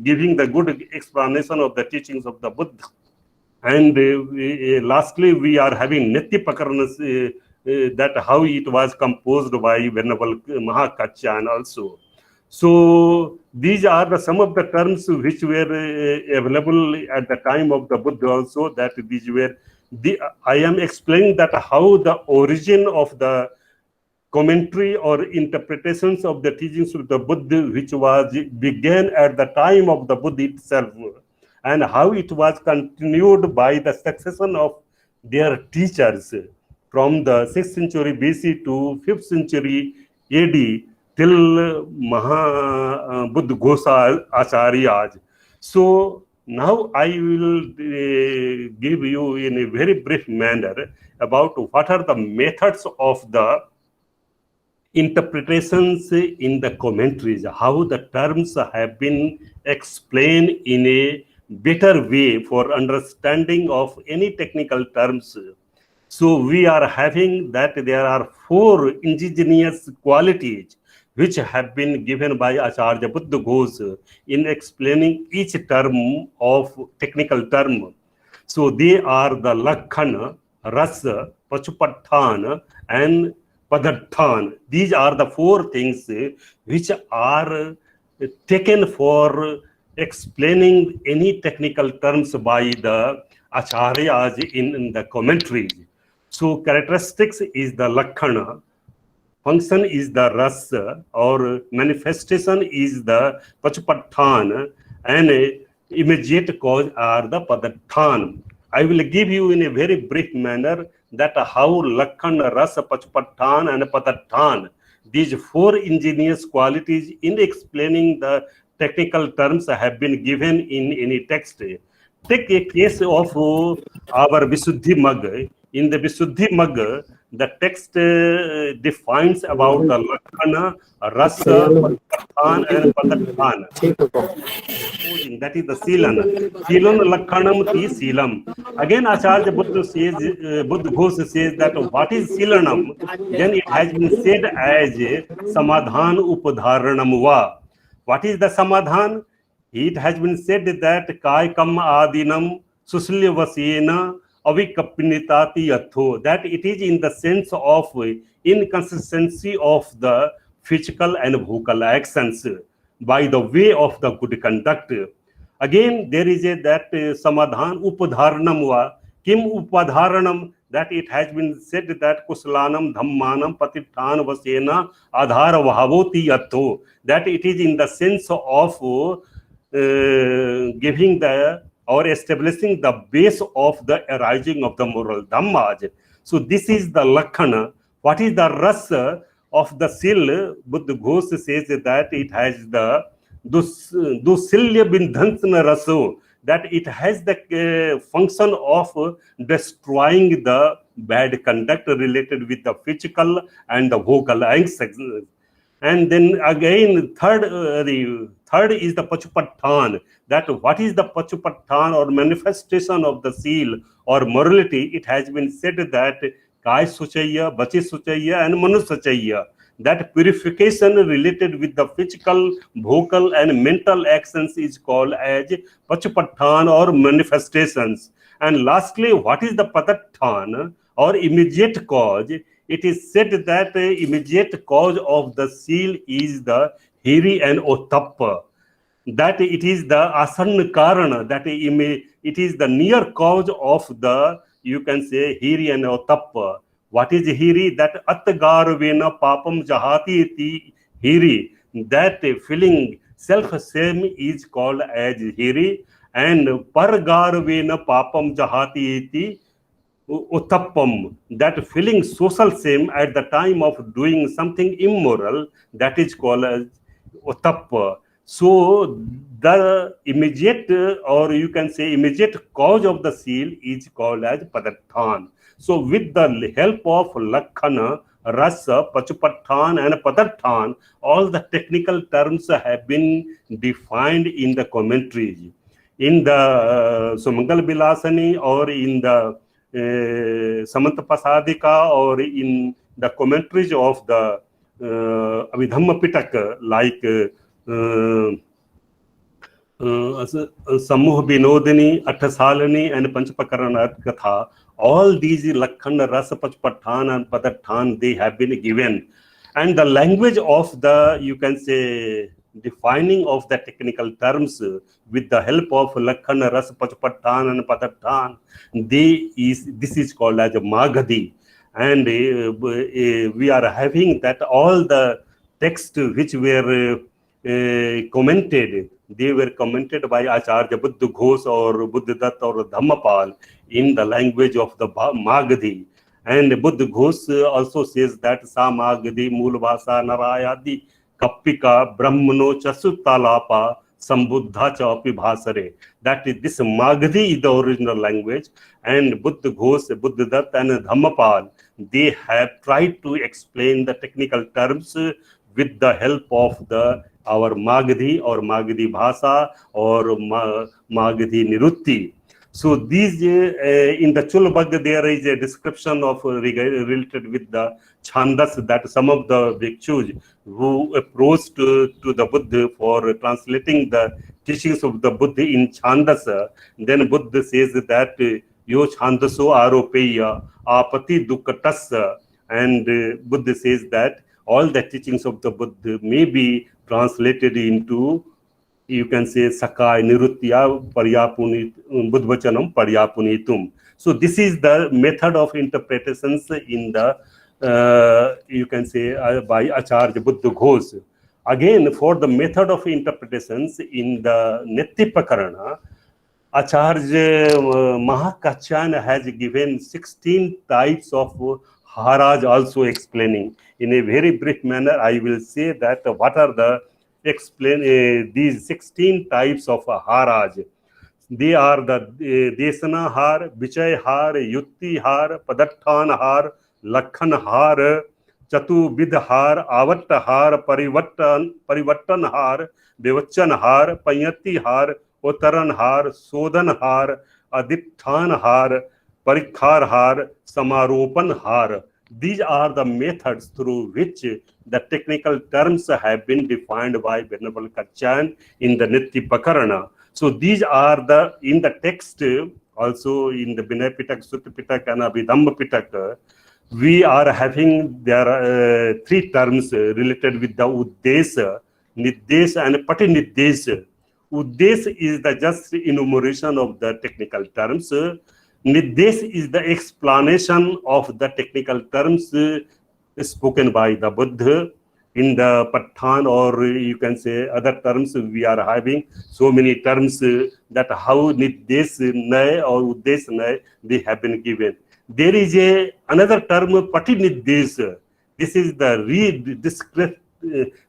giving the good explanation of the teachings of the Buddha. And lastly, we are having Nitya Pakarnas, that how it was composed by Venerable Mahakachan also. So these are some of the terms which were available at the time of the Buddha also, that these were I am explaining that how the origin of the commentary or interpretations of the teachings of the Buddha, which began at the time of the Buddha itself, and how it was continued by the succession of their teachers from the 6th century BC to 5th century AD till Buddha Ghosa Acharyas. So now I will give you in a very brief manner about what are the methods of the interpretations in the commentaries, how the terms have been explained in a better way for understanding of any technical terms. So we are having that there are 4 indigenous qualities which have been given by Acharya Buddha Ghosh in explaining each term of technical term. So they are the Lakhana, Rasa, Pachupatthana, and Padarthan. These are the 4 things which are taken for explaining any technical terms by the Acharyas in the commentaries. So characteristics is the Lakhana. function is the rasa, or manifestation is the pachupatthana, and immediate cause are the padatthana. I will give you in a very brief manner that how Lakhan, Rasa, Pachupatthana and Padatthana, these four ingenious qualities in explaining the technical terms have been given in any text. Take a case of our Visuddhi Magga. In the Visuddhi Magga, the text defines about the Lakhana, Rasa, Padatthana and Padatthana. That is the Silan. Silan Lakhanam ti Silam. Again, Acharya Buddha says, Buddha Ghosh says that what is Silanam? Then it has been said as Samadhan Upadharanam va. What is the Samadhan? It has been said that Kai Kam Adinam Susilya Vasena Avikapinitati Yatho. That it is in the sense of inconsistency of the physical and vocal actions by the way of the good conduct. Again, there is a that samadhan upadharanam va. Kim upadharanam, that it has been said that kusalanam dhammanam patithan vasena adhara vahavoti yatho, that it is in the sense of giving the or establishing the base of the arising of the moral dhammas. So this is the lakhana. What is the rasa of the sil? Buddha Ghosh says that it has the dusilya bindhansana raso, that it has the function of destroying the bad conduct related with the physical and the vocal aspects. And then again, third is the Pachupatthana. That what is the Pachupatthana or manifestation of the seal or morality? It has been said that Kai Suchaya, Bachi Suchaya, and Manu Suchaya. That purification related with the physical, vocal, and mental actions is called as Pachupatthana or manifestations. And lastly, what is the Padatthana or immediate cause? It is said that the immediate cause of the seal is the hiri and ottappa. That it is the asanna karana, that it is the near cause of the, you can say, hiri and ottappa. What is hiri? That attagarvena papam jahati iti hiri. That feeling self-same is called as hiri. And pargarvena papam jahati iti uttappam. That feeling social shame at the time of doing something immoral, that is called as uttappa. So the immediate, or you can say immediate cause of the seal is called as padatthana. So with the help of Lakhana, Rasa, Pachupatthana and Padatthana, all the technical terms have been defined in the commentaries. In the Sumangal Bilasani or in the Samanta Pasadika or in the commentaries of the Abhidhamma Pitaka, like Samuh Binodini, Attasalani and Panchapakarana Katha, all these Lakhana, Rasa, Pachupatthana and Padatthana, they have been given. And the language of the, you can say, defining of the technical terms with the help of Lakhana, Rasa, Pachupatthana and Padatthana, this is called as a Magadhi. And we are having that all the texts which were commented, they were commented by Acharya Buddha Ghosh or Buddha Datta or Dhammapal in the language of the Magadhi. And Buddha Ghosh also says that Sa Magadhi Mulvasa Narayadi Kappika Brahmano Chasutalapa Sambuddha Chapi Bhasare. That is, this Magadhi is the original language, and Buddha Ghosh, Buddha Datta and Dhammapal, they have tried to explain the technical terms with the help of our Magadhi or Magadhi Bhasa or Magadhi Nirutti. So these, in the Chulabagga, there is a description of related with the Chandas, that some of the bhikshus who approached to the Buddha for translating the teachings of the Buddha in Chandas, then Buddha says that Yo Chandaso Aropeya Apati Dukkatasa, and Buddha says that all the teachings of the Buddha may be translated into, you can say, Sakai Nirutya Paryapunit Buddhvachanam Paryapunitum. So this is the method of interpretations in the you can say by Acharya Buddha Ghosh. Again, for the method of interpretations in the Nityapakarana, Acharya Mahakachan has given 16 types of haraj, also explaining. In a very brief manner, I will say that what are the these 16 types of haraj. They are the Desana har, Vichai har, Yutti har, Padathan har, Lakhan har, Chatu Vidh har, Avatta har, Parivattan har, Bevachan har, Panyati har, Uttaran har, Sodan har, Adithan har, Parikhar har, Samaropan har. These are the methods through which the technical terms have been defined by Venerable Kachan in the Nityapakarana. So these are the, in the text, also in the Vinaya Pitaka, Sutta Pitaka and Abhidhamma Pitaka, we are having there three terms related with the Uddesa, Nirdesa and Patinirdesa. Uddesa is the just enumeration of the technical terms. Nirdesa is the explanation of the technical terms spoken by the Buddha. In the Pathan, or you can say other terms, we are having so many terms that how Nirdes Nay or Uddes Nay, they have been given. There is another term, Patinirdes. This is the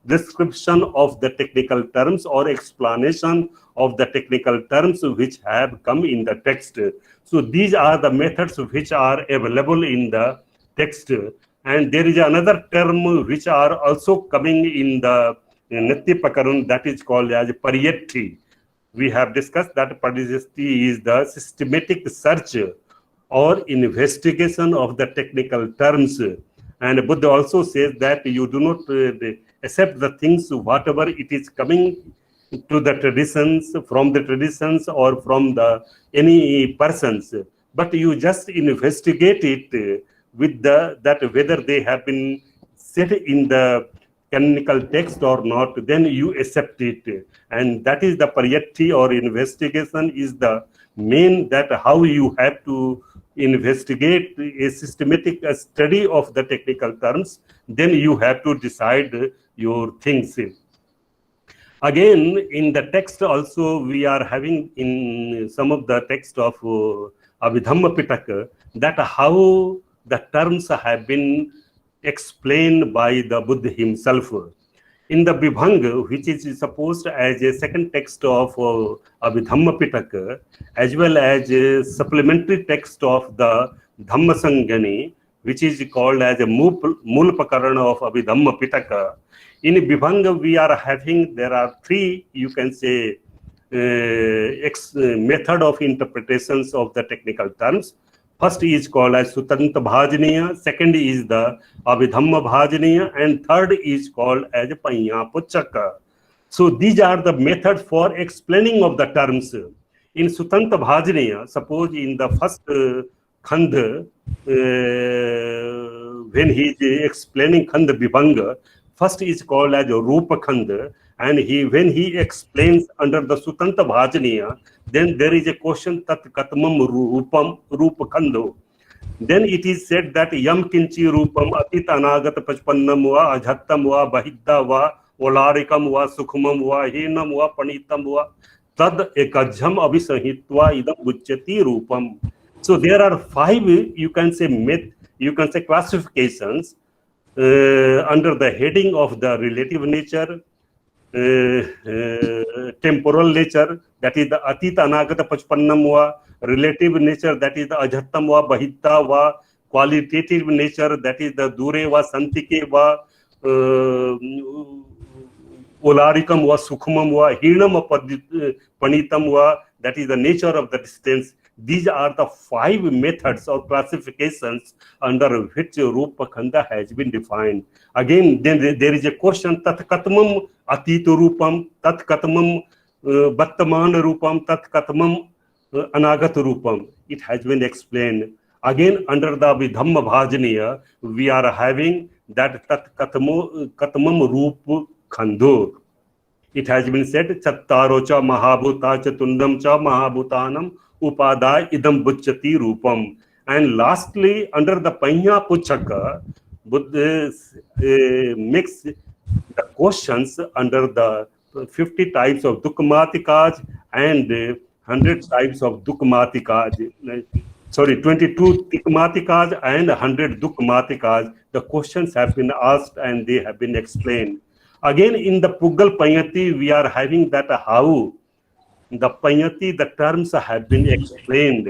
description of the technical terms or explanation of the technical terms which have come in the text. So these are the methods which are available in the text. And there is another term which are also coming in the Nityapakarana, that is called as Pariyatti. We have discussed that Pariyatti is the systematic search or investigation of the technical terms. And Buddha also says that you do not accept the things, whatever it is coming to the traditions, from the traditions or from the any persons, but you just investigate it with that whether they have been set in the canonical text or not, then you accept it. And that is the Pariyatti or investigation is the main, that how you have to investigate a systematic study of the technical terms, then you have to decide your things. Again, in the text also, we are having in some of the text of Abhidhamma Pitaka that how the terms have been explained by the Buddha himself. In the Vibhanga, which is supposed as a second text of Abhidhamma Pitaka, as well as a supplementary text of the Dhammasangani, which is called as a Mulapakarana of Abhidhamma Pitaka. In Vibhanga, we are having, there are three, you can say, method of interpretations of the technical terms. First is called as Sutanta Bhajaniya, second is the Abhidhamma Bhajaniya, and third is called as Panya Puchaka. So these are the methods for explaining of the terms. In Sutanta Bhajaniya, suppose in the first Khanda, when he is explaining Khanda Vibhanga, first is called as Rupa Khanda, and when he explains under the Sutanta Bhajaniya, then there is a question tat katmam rupam rupa khando. Then it is said that yam kinchi rupam atit anagat pachpannam va ajhattam va bahidda va olarikam va sukhmam va hinam va panitam va tad ekajham abhisahitva idam uchyati rupam. So there are five, you can say classifications under the heading of the relative nature, temporal nature, that is the atita anagata pachpannam va, relative nature, that is the ajhattam va bahitta va, qualitative nature, that is the dure va santike va, olarikam va sukhmam va, hinam panitam va, that is the nature of the distance. These are the five methods or classifications under which Rupa Khanda has been defined. Again, then there is a question, Tat Katmam Atita Rupam, Tat Katmam Battaman Rupam, Tat Katmam Anagat Rupam. It has been explained. Again, under the Abhidhamma Bhajaniya, we are having that Tat Katmam Rup Khando. It has been said, Chattaro cha Mahabhuta Chatundam cha Mahabhutanam Upada idam buchyati rupam. And lastly, under the Panya Puchaka, Buddha mix the questions under the 50 types of Dukkhamatikaj and 100 types of Dukkhamatikaj. Sorry, 22 Dukkhamatikaj and 100 Dukkhamatikaj. The questions have been asked and they have been explained. Again, in the Puggal Panyati, we are having that how the Panyati, the terms have been explained.